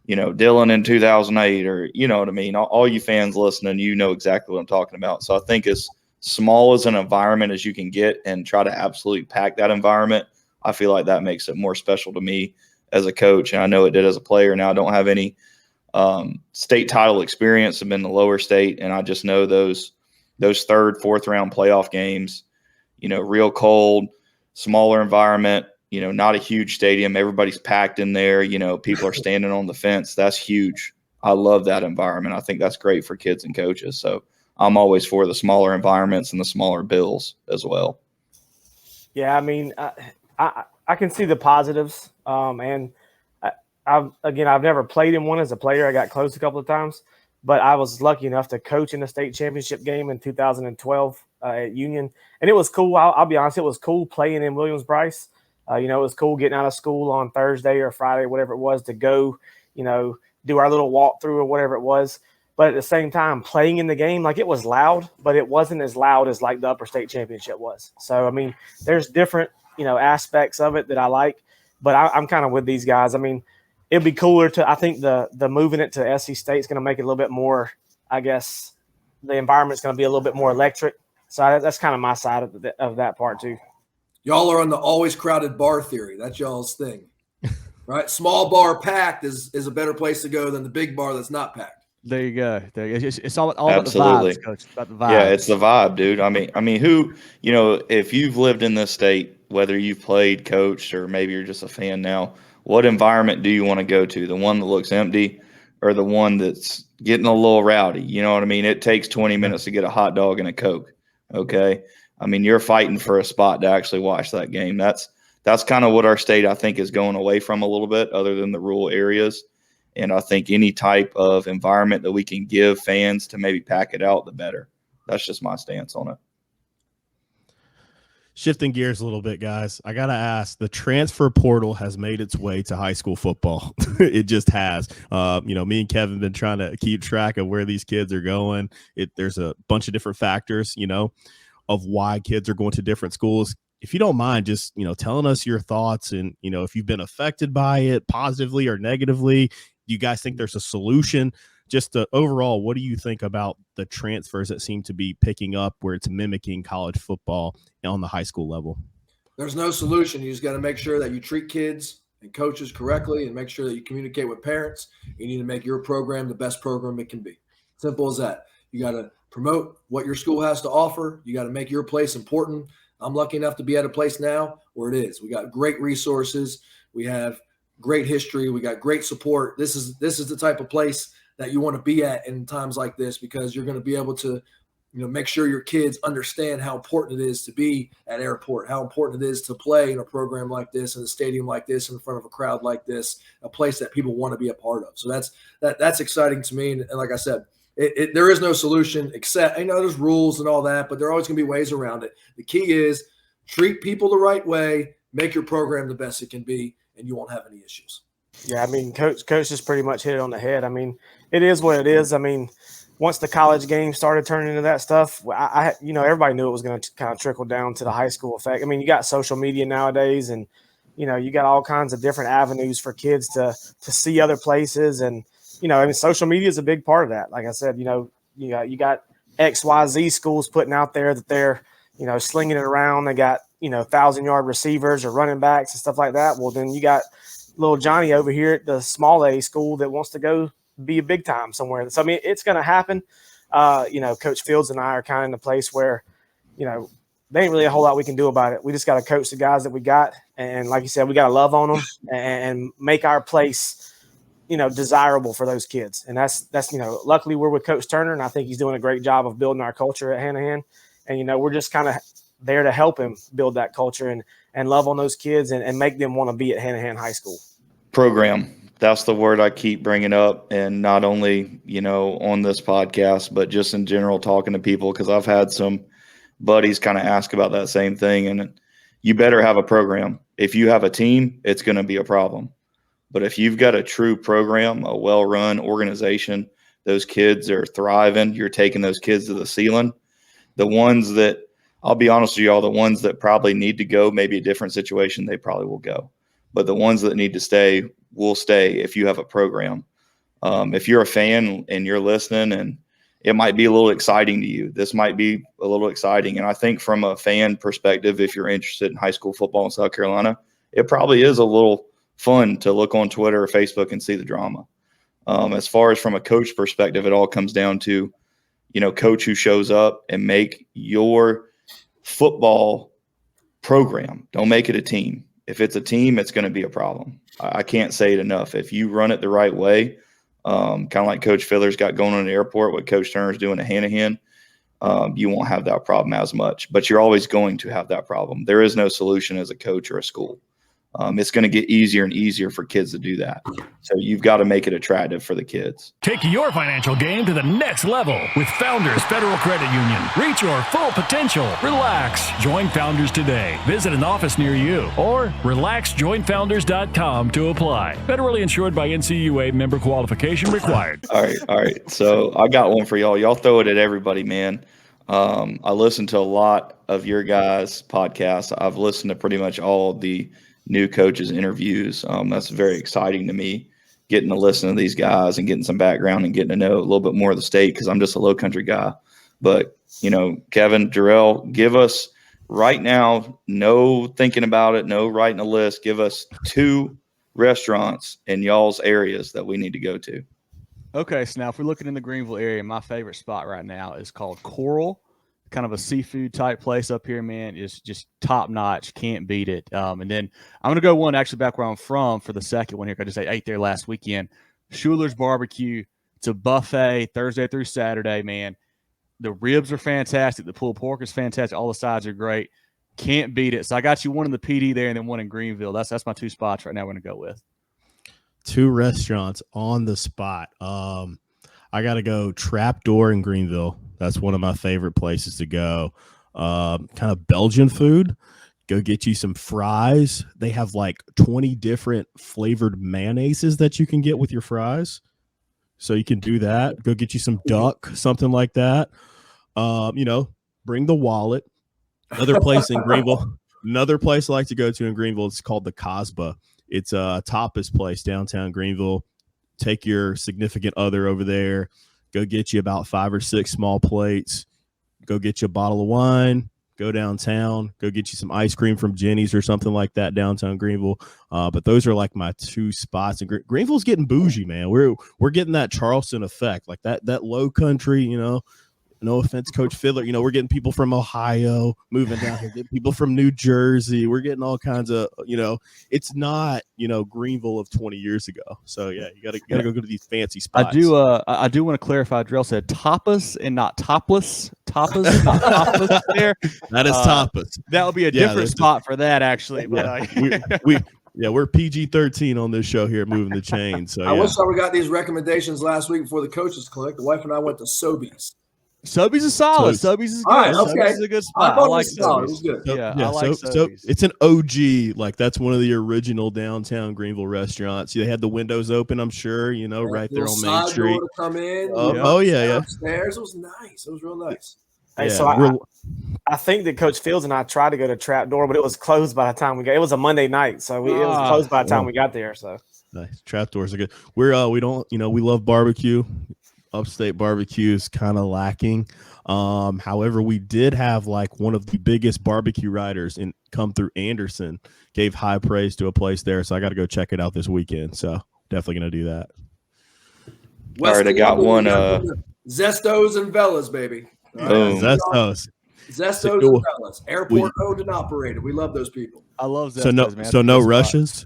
Dylan in 2008 or, you know what I mean? All you fans listening, exactly what I'm talking about. So I think as small as an environment as you can get and try to absolutely pack that environment, I feel like that makes it more special to me as a coach. And I know it did as a player. Now I don't have any state title experience. I've been in the lower state, and I just know those third, fourth round playoff games, real cold, smaller environment, not a huge stadium. Everybody's packed in there. People are standing on the fence. That's huge. I love that environment. I think that's great for kids and coaches. So I'm always for the smaller environments and the smaller bills as well. Yeah, I mean, I can see the positives. And I've never played in one as a player. I got close a couple of times, but I was lucky enough to coach in the state championship game in 2012 at Union. And it was cool. I'll be honest, it was cool playing in Williams-Brice. It was cool getting out of school on Thursday or Friday, whatever it was, to go, do our little walkthrough or whatever it was. But at the same time, playing in the game, like, it was loud, but it wasn't as loud as like the upper state championship was. So, I mean, there's different, aspects of it that I like, but I'm kind of with these guys. I mean, it'd be cooler I think the moving it to SC State is going to make it a little bit more, I guess, the environment's going to be a little bit more electric. So that's kind of my side of that part too. Y'all are on the always crowded bar theory. That's y'all's thing, right? Small bar packed is a better place to go than the big bar that's not packed. There you go. It's all about the Absolutely. vibes, Coach. It's about the vibes. Yeah, it's the vibe, dude. I mean, who, if you've lived in this state, whether you've played, coached, or maybe you're just a fan now, what environment do you want to go to? The one that looks empty or the one that's getting a little rowdy? You know what I mean? It takes 20 minutes to get a hot dog and a Coke. Okay. I mean, you're fighting for a spot to actually watch that game. That's kind of what our state, I think, is going away from a little bit, other than the rural areas. And I think any type of environment that we can give fans to maybe pack it out, the better. That's just my stance on it. Shifting gears a little bit, guys, I got to ask, the transfer portal has made its way to high school football. It just has. Me and Kevin been trying to keep track of where these kids are going. There's a bunch of different factors, of why kids are going to different schools. If you don't mind just, telling us your thoughts and, if you've been affected by it positively or negatively, do you guys think there's a solution? Just overall, what do you think about the transfers that seem to be picking up where it's mimicking college football on the high school level? There's no solution. You just got to make sure that you treat kids and coaches correctly and make sure that you communicate with parents. You need to make your program the best program it can be. Simple as that. You got to promote what your school has to offer. You got to make your place important. I'm lucky enough to be at a place now where it is. We got great resources. We have great history. We got great support. This is the type of place that you want to be at in times like this, because you're going to be able to, make sure your kids understand how important it is to be at airport, how important it is to play in a program like this, in a stadium like this, in front of a crowd like this, a place that people want to be a part of. So that's exciting to me. And like I said, there is no solution except, there's rules and all that, but there are always going to be ways around it. The key is treat people the right way, make your program the best it can be, and you won't have any issues. Yeah, I mean, Coach just pretty much hit it on the head. I mean, it is what it is. I mean, once the college game started turning into that stuff, everybody knew it was going to kind of trickle down to the high school effect. I mean, you got social media nowadays, and you got all kinds of different avenues for kids to see other places, and social media is a big part of that. Like I said, you got XYZ schools putting out there that they're slinging it around. They got 1,000-yard receivers or running backs and stuff like that. Well, then you got little Johnny over here at the small A school that wants to go be a big time somewhere. So, I mean, it's going to happen. Coach Fields and I are kind of in a place where, there ain't really a whole lot we can do about it. We just got to coach the guys that we got. And like you said, we got to love on them and make our place, desirable for those kids. And that's, luckily we're with Coach Turner, and I think he's doing a great job of building our culture at Hanahan. And, we're just kind of there to help him build that culture and love on those kids and make them want to be at Hanahan High School. Program. That's the word I keep bringing up, and not only, on this podcast, but just in general talking to people, because I've had some buddies kind of ask about that same thing. And you better have a program. If you have a team, it's going to be a problem. But if you've got a true program, a well-run organization, those kids are thriving. You're taking those kids to the ceiling. The ones that, I'll be honest with y'all, the ones that probably need to go, maybe a different situation, they probably will go. But the ones that need to stay will stay if you have a program. If you're a fan and you're listening, and it might be a little exciting to you, this might be a little exciting. And I think from a fan perspective, if you're interested in high school football in South Carolina, it probably is a little fun to look on Twitter or Facebook and see the drama. As far as from a coach perspective, it all comes down to, coach who shows up and make your football program. Don't make it a team. If it's a team, it's going to be a problem. I can't say it enough. If you run it the right way, kind of like Coach Fidler's got going on the airport, what Coach Turner's doing at Hanahan, you won't have that problem as much. But you're always going to have that problem. There is no solution as a coach or a school. it's going to get easier and easier for kids to do that. So you've got to make it attractive for the kids. Take your financial game to the next level with Founders Federal Credit Union. Reach your full potential. Relax. Join Founders today. Visit an office near you or relaxjoinfounders.com to apply. Federally insured by NCUA, member qualification required. All right. So I got one for y'all. Y'all throw it at everybody, man. I listen to a lot of your guys' podcasts. I've listened to pretty much all the new coaches' interviews. That's very exciting to me, getting to listen to these guys and getting some background and getting to know a little bit more of the state because I'm just a low country guy. But, Kevin, Jarrell, give us right now, no thinking about it, no writing a list. Give us 2 restaurants in y'all's areas that we need to go to. Okay, so now if we're looking in the Greenville area, my favorite spot right now is called Coral. Kind of a seafood type place up here, man. It's just top notch. Can't beat it. And then I'm going to go one actually back where I'm from for the second one here. I just ate there last weekend. Schuler's Barbecue. It's a buffet Thursday through Saturday, man. The ribs are fantastic. The pulled pork is fantastic. All the sides are great. Can't beat it. So I got you one in the PD there and then one in Greenville. That's my 2 spots right now we're going to go with. 2 restaurants on the spot. I got to go Trapdoor in Greenville. That's one of my favorite places to go. Kind of Belgian food. Go get you some fries. They have like 20 different flavored mayonnaises that you can get with your fries. So you can do that. Go get you some duck, something like that. Bring the wallet. Another place in Greenville. Another place I like to go to in Greenville. It's called the Casbah. It's a tapas place downtown Greenville. Take your significant other over there. Go get you about 5 or 6 small plates. Go get you a bottle of wine. Go downtown. Go get you some ice cream from Jenny's or something like that downtown Greenville. But those are like my 2 spots. And Greenville's getting bougie, man. We're getting that Charleston effect, like that low country. No offense, Coach Fidler. We're getting people from Ohio moving down here. Getting people from New Jersey. We're getting all kinds of. It's not Greenville of 20 years ago. So yeah, you gotta go to these fancy spots. I do want to clarify. Drell said tapas and not topless. Tapas, not topless. There. That is tapas. That would be a different spot for that, actually. Yeah, but we're PG-13 on this show here at Moving the Chains. So I wish I would got these recommendations last week before the coaches clicked. The wife and I went to Sobeys. Sobeys is solid. Sobeys is good. Right, okay. Sobeys is a good spot. I like Sobeys. It's good. I like Sobeys. So it's an OG. Like that's one of the original downtown Greenville restaurants. They had the windows open, I'm sure, right there on Main Street. To come in. Yeah. Upstairs. It was nice. It was real nice. Hey, so I think that Coach Fields and I tried to go to Trapdoor, but it was closed by the time we got. It was a Monday night, so it was closed by the time we got there. So nice. Trapdoors are good. We love barbecue. Upstate barbecue is kind of lacking. However, we did have like one of the biggest barbecue riders come through Anderson, gave high praise to a place there. So I got to go check it out this weekend. So definitely going to do that. All right, I got one. Zestos and Velas, baby. Boom. Zestos and Velas. Airport owned and operated. We love those people. I love Zestos, man. So no rushes?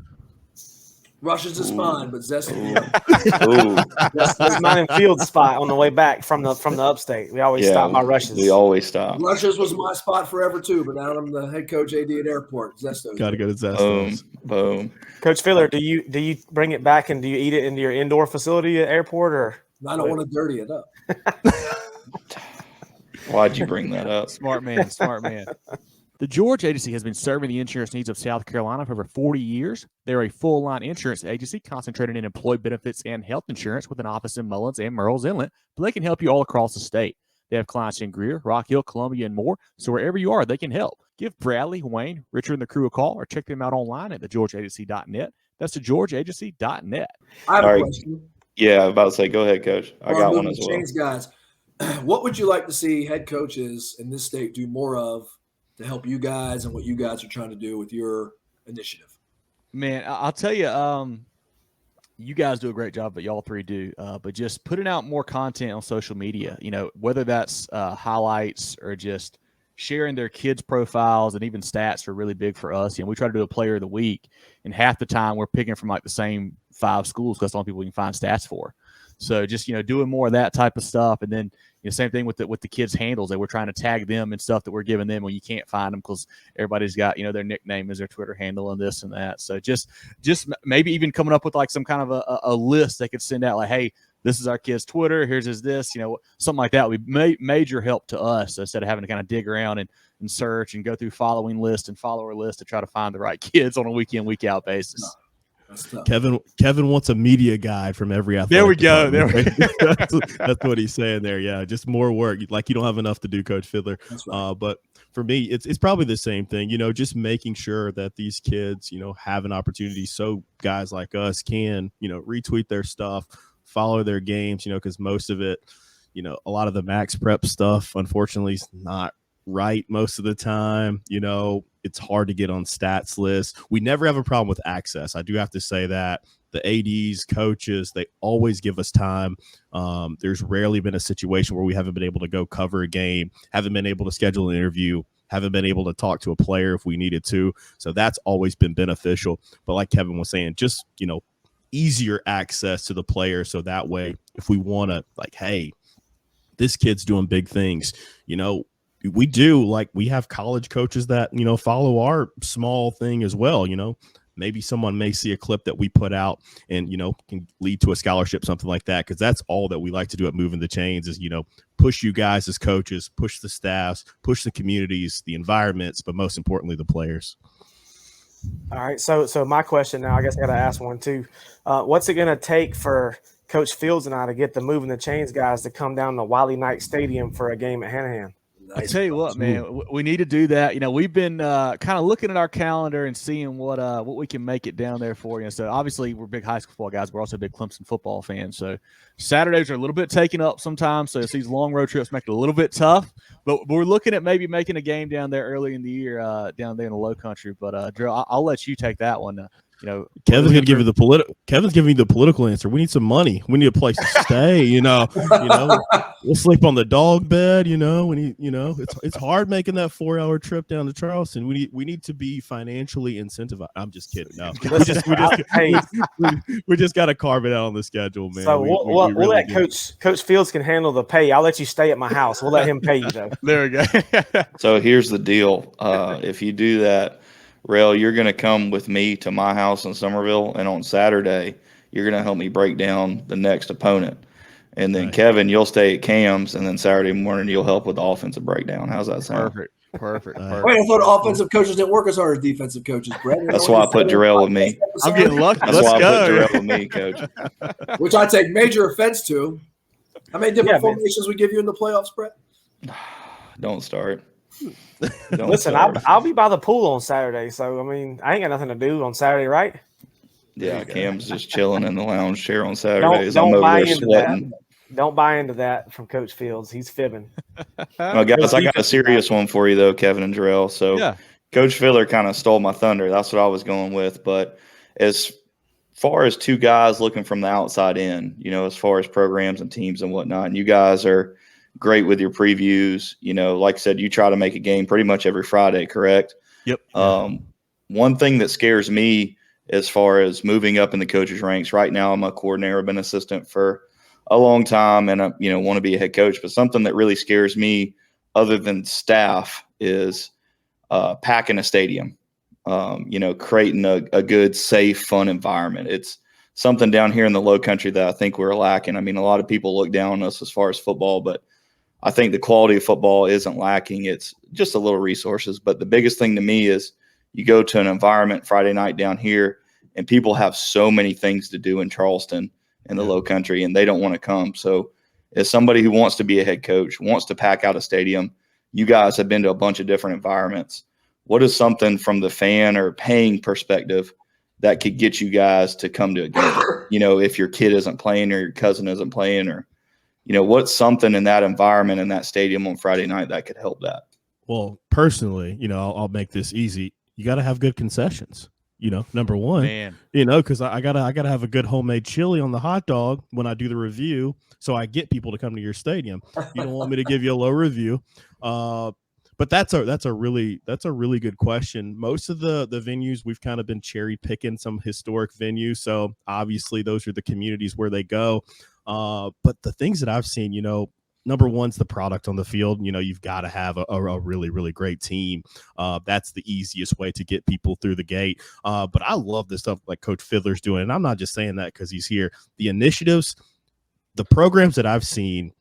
Rushes is fine, but Zestos. That's mine and Field's spot on the way back from the upstate. We always stop by Rushes. We always stop. Rushes was my spot forever too, but now I'm the head coach AD at Airport. Zestos. Got to go to Zestos. Boom. Coach Fidler, do you bring it back and do you eat it into your indoor facility at Airport or? I don't want to dirty it up. Why'd you bring that up? Smart man. The George Agency has been serving the insurance needs of South Carolina for over 40 years. They're a full-line insurance agency concentrated in employee benefits and health insurance with an office in Mullins and Murrells Inlet, but they can help you all across the state. They have clients in Greer, Rock Hill, Columbia, and more, so wherever you are, they can help. Give Bradley, Wayne, Richard, and the crew a call or check them out online at thegeorgeagency.net. That's thegeorgeagency.net. I have a question. Yeah, I was about to say, go ahead, Coach. I got one as well. Chains guys, what would you like to see head coaches in this state do more of to help you guys and what you guys are trying to do with your initiative? Man, I'll tell you, you guys do a great job, but y'all 3 do. But just putting out more content on social media, whether that's highlights or just sharing their kids' profiles and even stats are really big for us. We try to do a player of the week, and half the time we're picking from like the same 5 schools because that's the only people we can find stats for. So just, doing more of that type of stuff. And then, same thing with the kids' handles that we're trying to tag them and stuff that we're giving them when you can't find them because everybody's got, their nickname is their Twitter handle and this and that. So just maybe even coming up with like some kind of a list they could send out like, hey, this is our kid's Twitter. Here's his this, something like that would be major help to us instead of having to kind of dig around and search and go through following list and follower list to try to find the right kids on a week in, week out basis. Kevin wants a media guide from every athletic. There we go. That's what he's saying there. Yeah, just more work. Like you don't have enough to do, Coach Fidler. That's right. But for me, it's probably the same thing. Just making sure that these kids, have an opportunity so guys like us can, retweet their stuff, follow their games. Because most of it, a lot of the max prep stuff, unfortunately, is not right most of the time. It's hard to get on stats lists. We never have a problem with access. I do have to say that the ADs, coaches, they always give us time. There's rarely been a situation where we haven't been able to go cover a game, haven't been able to schedule an interview, haven't been able to talk to a player if we needed to. So that's always been beneficial. But like Kevin was saying, just, easier access to the player. So that way, if we want to like, hey, this kid's doing big things, we do, like, we have college coaches that, follow our small thing as well. Maybe someone may see a clip that we put out and, can lead to a scholarship, something like that. Cause that's all that we like to do at Movin The Chains is, push you guys as coaches, push the staffs, push the communities, the environments, but most importantly, the players. All right. So my question now, I guess I got to ask one too. What's it going to take for Coach Fields and I to get the Movin The Chains guys to come down to Wiley Knight Stadium for a game at Hanahan? I tell you what, man, we need to do that. We've been kind of looking at our calendar and seeing what we can make it down there for. So obviously we're big high school football guys. We're also big Clemson football fans. So Saturdays are a little bit taken up sometimes. So these long road trips make it a little bit tough. But we're looking at maybe making a game down there early in the year, down there in the Low Country. But Drew, I'll let you take that one. Kevin's gonna give you Kevin's giving you the political answer. We need some money. We need a place to stay. We'll sleep on the dog bed. We need. It's hard making that 4-hour trip down to Charleston. We need to be financially incentivized. I'm just kidding. No, we just got to carve it out on the schedule, man. So we'll let Coach Fields can handle the pay. I'll let you stay at my house. We'll let him pay you though. There we go. So here's the deal. If you do that, Rail, you're going to come with me to my house in Somerville, and on Saturday, you're going to help me break down the next opponent. And then, Kevin, you'll stay at Cam's, and then Saturday morning, you'll help with the offensive breakdown. How's that sound? Perfect. Wait, I thought offensive coaches didn't work as hard as defensive coaches, Brett. That's why I put Jarrell with me. I'm getting lucky. That's why I put Jarrell with me, Coach. Which I take major offense to. How many different formations we give you in the playoffs, Brett? Don't start. Listen, I'll be by the pool on Saturday, so I ain't got nothing to do on Saturday, right? Yeah, Cam's just chilling in the lounge chair on Saturdays. Don't I'm over buy there into sweating. Don't buy into that from Coach Fields. He's fibbing. No, guys, I got a serious one for you though, Kevin and Jarrell. So, Coach Fidler kind of stole my thunder. That's what I was going with. But as far as two guys looking from the outside in, as far as programs and teams and whatnot, and you guys are great with your previews. Like I said, you try to make a game pretty much every Friday, correct? Yep. One thing that scares me as far as moving up in the coaches' ranks right now, I'm a coordinator, I've been assistant for a long time, and I want to be a head coach. But something that really scares me, other than staff, is packing a stadium. Creating a good, safe, fun environment. It's something down here in the Low Country that I think we're lacking. A lot of people look down on us as far as football, but I think the quality of football isn't lacking. It's just a little resources. But the biggest thing to me is you go to an environment Friday night down here, and people have so many things to do in Charleston in the Low Country, and they don't want to come. So as somebody who wants to be a head coach, wants to pack out a stadium, you guys have been to a bunch of different environments. What is something from the fan or paying perspective that could get you guys to come to a game? If your kid isn't playing or your cousin isn't playing, or what's something in that environment in that stadium on Friday night that could help that? Well, personally, I'll make this easy. You got to have good concessions. Number one, because I gotta have a good homemade chili on the hot dog when I do the review, so I get people to come to your stadium. You don't want me to give you a low review, but that's a really good question. Most of the venues we've kind of been cherry picking some historic venues, so obviously those are the communities where they go. But the things that I've seen, number one's the product on the field. You've got to have a really, really great team. That's the easiest way to get people through the gate. But I love the stuff like Coach Fidler's doing. And I'm not just saying that because he's here. The initiatives, the programs that I've seen,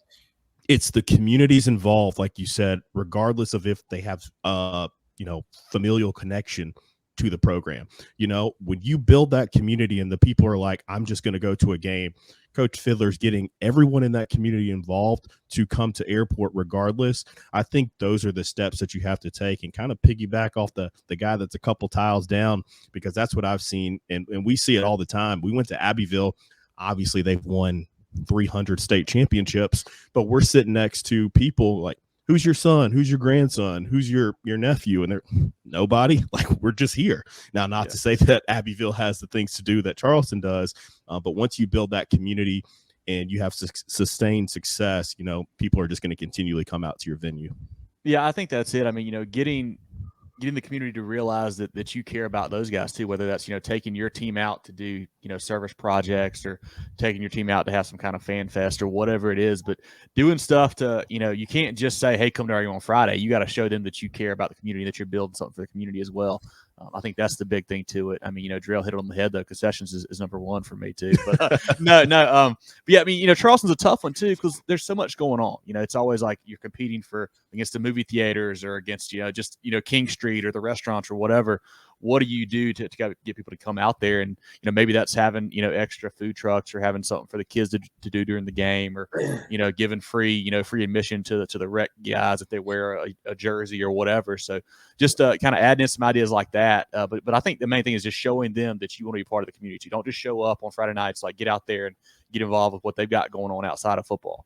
it's the communities involved, like you said, regardless of if they have, familial connection to the program. When you build that community and the people are like, I'm just going to go to a game, Coach Fidler's getting everyone in that community involved to come to Airport regardless. I think those are the steps that you have to take and kind of piggyback off the guy that's a couple tiles down, because that's what I've seen. And we see it all the time. We went to Abbeville. Obviously, they've won 300 state championships, but we're sitting next to people like, who's your son? Who's your grandson? Who's your nephew? And they're nobody. Like, we're just here. Now, not to say that Abbeville has the things to do that Charleston does, but once you build that community and you have sustained success, people are just going to continually come out to your venue. Yeah, I think that's it. I mean, getting the community to realize that you care about those guys too, whether that's, taking your team out to do, service projects or taking your team out to have some kind of fan fest or whatever it is, but doing stuff to, you can't just say, hey, come to our game on Friday. You got to show them that you care about the community, that you're building something for the community as well. I think that's the big thing to it. I mean, Drell hit it on the head, though. Concessions is number one for me too. But no. But yeah, I mean, Charleston's a tough one too because there's so much going on. It's always like you're competing against the movie theaters or against King Street or the restaurants or whatever. What do you do to get people to come out there? And maybe that's having extra food trucks or having something for the kids to do during the game, or giving free admission to the rec guys if they wear a jersey or whatever. So just kind of adding in some ideas like that. But I think the main thing is just showing them that you want to be part of the community. Don't just show up on Friday nights. Like, get out there and get involved with what they've got going on outside of football.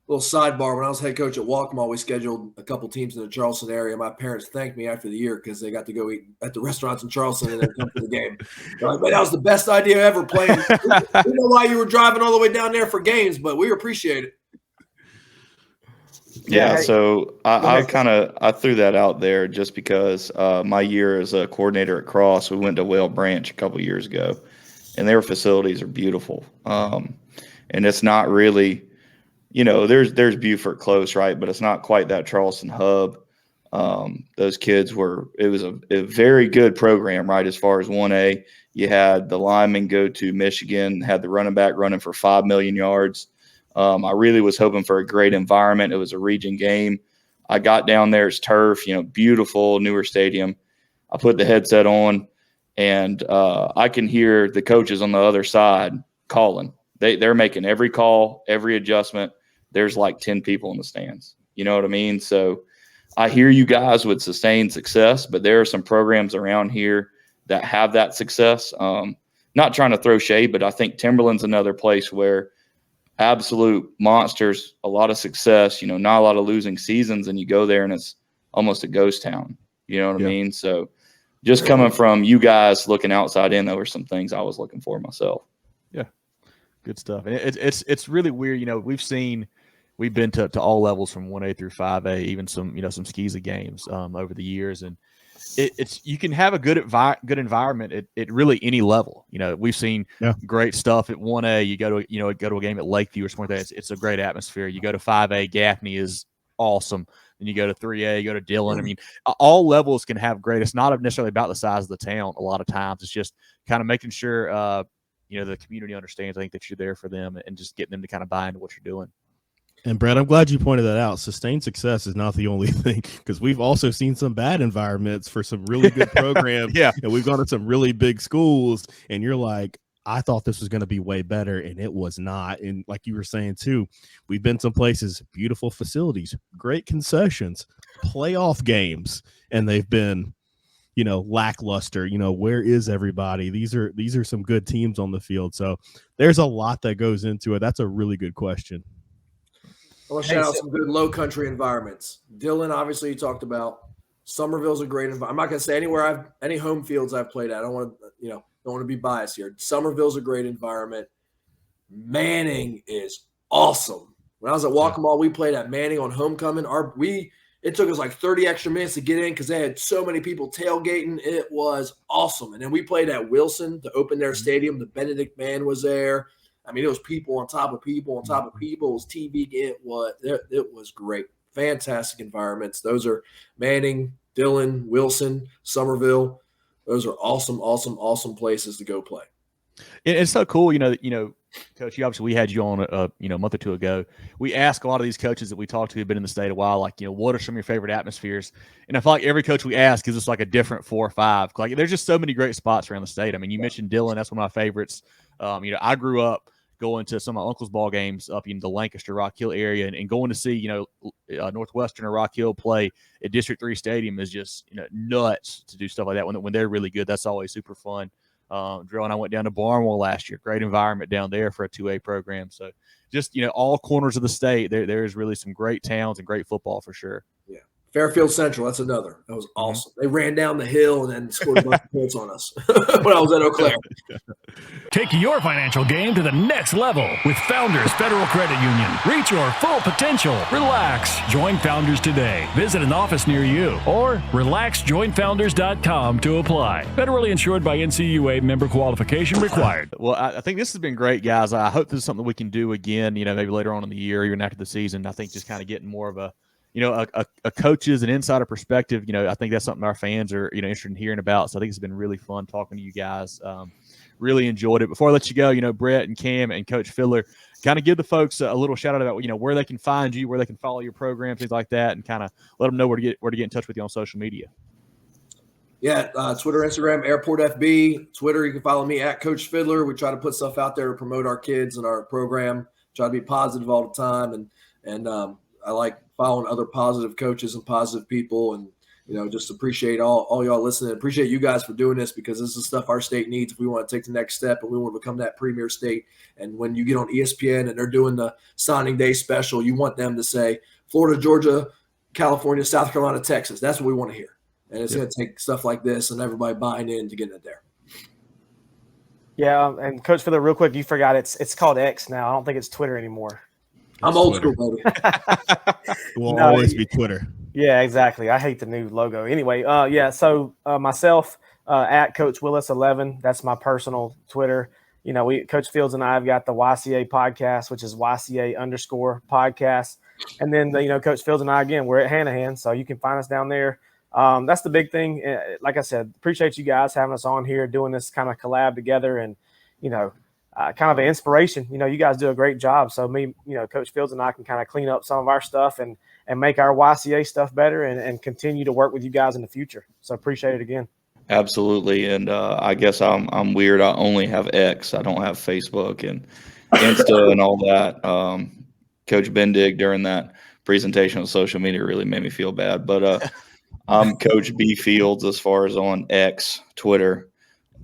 Little sidebar, when I was head coach at Walkmall, we scheduled a couple teams in the Charleston area. My parents thanked me after the year because they got to go eat at the restaurants in Charleston and then come to the game. They're like, man, that was the best idea ever playing. We know why you were driving all the way down there for games, but we appreciate it. Yeah, so I threw that out there just because my year as a coordinator at Cross, we went to Whale Branch a couple years ago, and their facilities are beautiful. And it's not really – there's Beaufort close, right? But it's not quite that Charleston hub. Those kids it was a very good program, right? As far as 1A, you had the linemen go to Michigan, had the running back running for 5 million yards. I really was hoping for a great environment. It was a region game. I got down there, it's turf, beautiful, newer stadium. I put the headset on, and I can hear the coaches on the other side calling. They're making every call, every adjustment. There's like 10 people in the stands. You know what I mean? So I hear you guys with sustained success, but there are some programs around here that have that success. Not trying to throw shade, but I think Timberland's another place where absolute monsters, a lot of success, not a lot of losing seasons, and you go there and it's almost a ghost town. You know what I mean? So just coming from you guys looking outside in, there were some things I was looking for myself. Yeah. Good stuff. And it's really weird. We've been to all levels from 1A through 5A, even some SCSA games over the years. And it's you can have a good environment at really any level. We've seen great stuff at 1A. You go to a game at Lakeview or something like that. It's a great atmosphere. You go to 5A, Gaffney is awesome. Then you go to 3A, you go to Dillon. I mean, all levels can have great. It's not necessarily about the size of the town. A lot of times it's just kind of making sure the community understands, I think, that you're there for them and just getting them to kind of buy into what you're doing. And Brett, I'm glad you pointed that out. Sustained success is not the only thing, because we've also seen some bad environments for some really good programs. And we've gone to some really big schools, and you're like, I thought this was going to be way better, and it was not. And like you were saying too, we've been some places, beautiful facilities, great concessions, playoff games, and they've been lackluster. Where is everybody? These are some good teams on the field. So there's a lot that goes into it. That's a really good question. I want to shout out some good low country environments. Dillon, obviously, you talked about. Somerville's a great environment. I'm not going to say any home fields I've played at. I don't want to be biased here. Somerville's a great environment. Manning is awesome. When I was at Walkmall, we played at Manning on homecoming. It took us like 30 extra minutes to get in because they had so many people tailgating. It was awesome. And then we played at Wilson to open their stadium. The Benedict Band was there. I mean, it was people on top of people on top of people. It was TV. It was great. Fantastic environments. Those are Manning, Dillon, Wilson, Somerville. Those are awesome places to go play. It's so cool, Coach. We had you on a month or two ago. We asked a lot of these coaches that we talked to who've been in the state a while, like, what are some of your favorite atmospheres? And I feel like every coach we ask gives us like a different 4 or 5. Like, there's just so many great spots around the state. I mean, you mentioned Dillon. That's one of my favorites. I grew up going to some of my uncle's ball games up in the Lancaster, Rock Hill area, and going to see, Northwestern or Rock Hill play at District 3 Stadium is just, nuts to do stuff like that when they're really good. That's always super fun. Drill and I went down to Barnwell last year. Great environment down there for a 2A program. So just, all corners of the state, there's really some great towns and great football for sure. Yeah. Fairfield Central, that's another. That was awesome. They ran down the hill and then scored a bunch of points on us when I was at Eau Claire. Take your financial game to the next level with Founders Federal Credit Union. Reach your full potential. Relax. Join Founders today. Visit an office near you or relaxjoinfounders.com to apply. Federally insured by NCUA, member qualification required. Well, I think this has been great, guys. I hope this is something we can do again, maybe later on in the year, even after the season. I think just kind of getting more of a coach's and insider perspective. I think that's something our fans are, interested in hearing about. So I think it's been really fun talking to you guys. Really enjoyed it. Before I let you go, Brett and Cam and Coach Fidler, kind of give the folks a little shout out about, where they can find you, where they can follow your program, things like that, and kind of let them know where to get in touch with you on social media. Yeah, Twitter, Instagram, Airport FB. Twitter, you can follow me at Coach Fidler. We try to put stuff out there to promote our kids and our program. Try to be positive all the time, and I like following other positive coaches and positive people, and just appreciate all y'all listening. Appreciate you guys for doing this, because this is stuff our state needs if we want to take the next step and we want to become that premier state. And when you get on ESPN and they're doing the signing day special, you want them to say Florida, Georgia, California, South Carolina, Texas. That's what we want to hear. And it's going to take stuff like this and everybody buying in to get it there. Yeah, and Coach Fidler, real quick, you forgot it's called X now. I don't think it's Twitter anymore. I'm old school, baby. It will always be Twitter. Yeah, exactly. I hate the new logo. Anyway, so myself at Coach Willis 11, that's my personal Twitter. Coach Fields and I have got the YCA podcast, which is YCA_podcast. And then, Coach Fields and I, again, we're at Hanahan, so you can find us down there. That's the big thing. Like I said, appreciate you guys having us on here, doing this kind of collab together, and, kind of an inspiration. You guys do a great job. So me, Coach Fields and I can kind of clean up some of our stuff and make our YCA stuff better and continue to work with you guys in the future. So appreciate it again. Absolutely. And I guess I'm weird. I only have X. I don't have Facebook and Insta and all that. Coach Bendig during that presentation on social media really made me feel bad. But I'm Coach B Fields as far as on X, Twitter.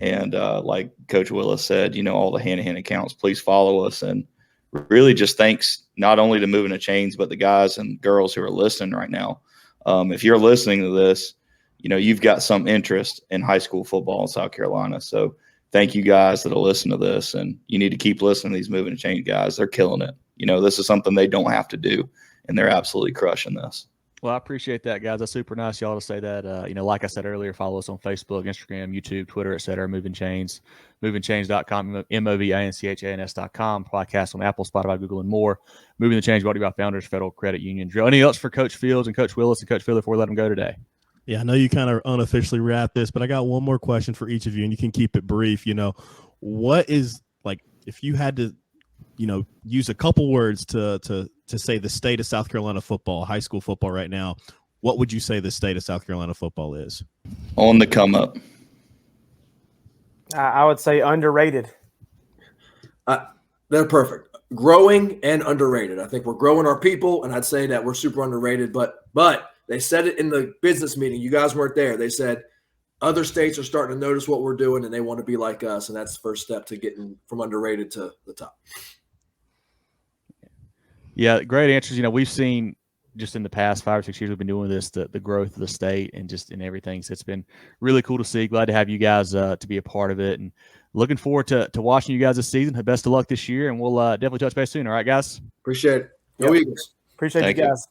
And like Coach Willis said, all the Hanahan accounts, please follow us. And really just thanks not only to Movin The Chains, but the guys and girls who are listening right now. If you're listening to this, you've got some interest in high school football in South Carolina. So thank you guys that'll listen to this. And you need to keep listening to these Movin The Chains guys. They're killing it. This is something they don't have to do, and they're absolutely crushing this. Well, I appreciate that, guys. That's super nice y'all to say that. Like I said earlier, follow us on Facebook, Instagram, YouTube, Twitter, etc. Movin Chains, movinchains.com, MOVINCHANS.com, podcast on Apple, Spotify, Google, and more. Movin The Chains brought to you by Founders Federal Credit Union. Drill. Anything else for Coach Fields and Coach Willis and Coach Fidler before we let them go today? Yeah, I know you kind of unofficially wrap this, but I got one more question for each of you, and you can keep it brief. What is, like, if you had to, use a couple words to say the state of South Carolina football, high school football right now, what would you say the state of South Carolina football is? On the come up. I would say underrated. They're perfect. Growing and underrated. I think we're growing our people, and I'd say that we're super underrated. But they said it in the business meeting. You guys weren't there. They said other states are starting to notice what we're doing, and they want to be like us, and that's the first step to getting from underrated to the top. Yeah, great answers. We've seen just in the past 5 or 6 years we've been doing this, the growth of the state and just in everything. So it's been really cool to see. Glad to have you guys to be a part of it, and looking forward to watching you guys this season. Best of luck this year, and we'll definitely touch base soon. All right, guys? Appreciate it. Go Eagles. Appreciate you guys.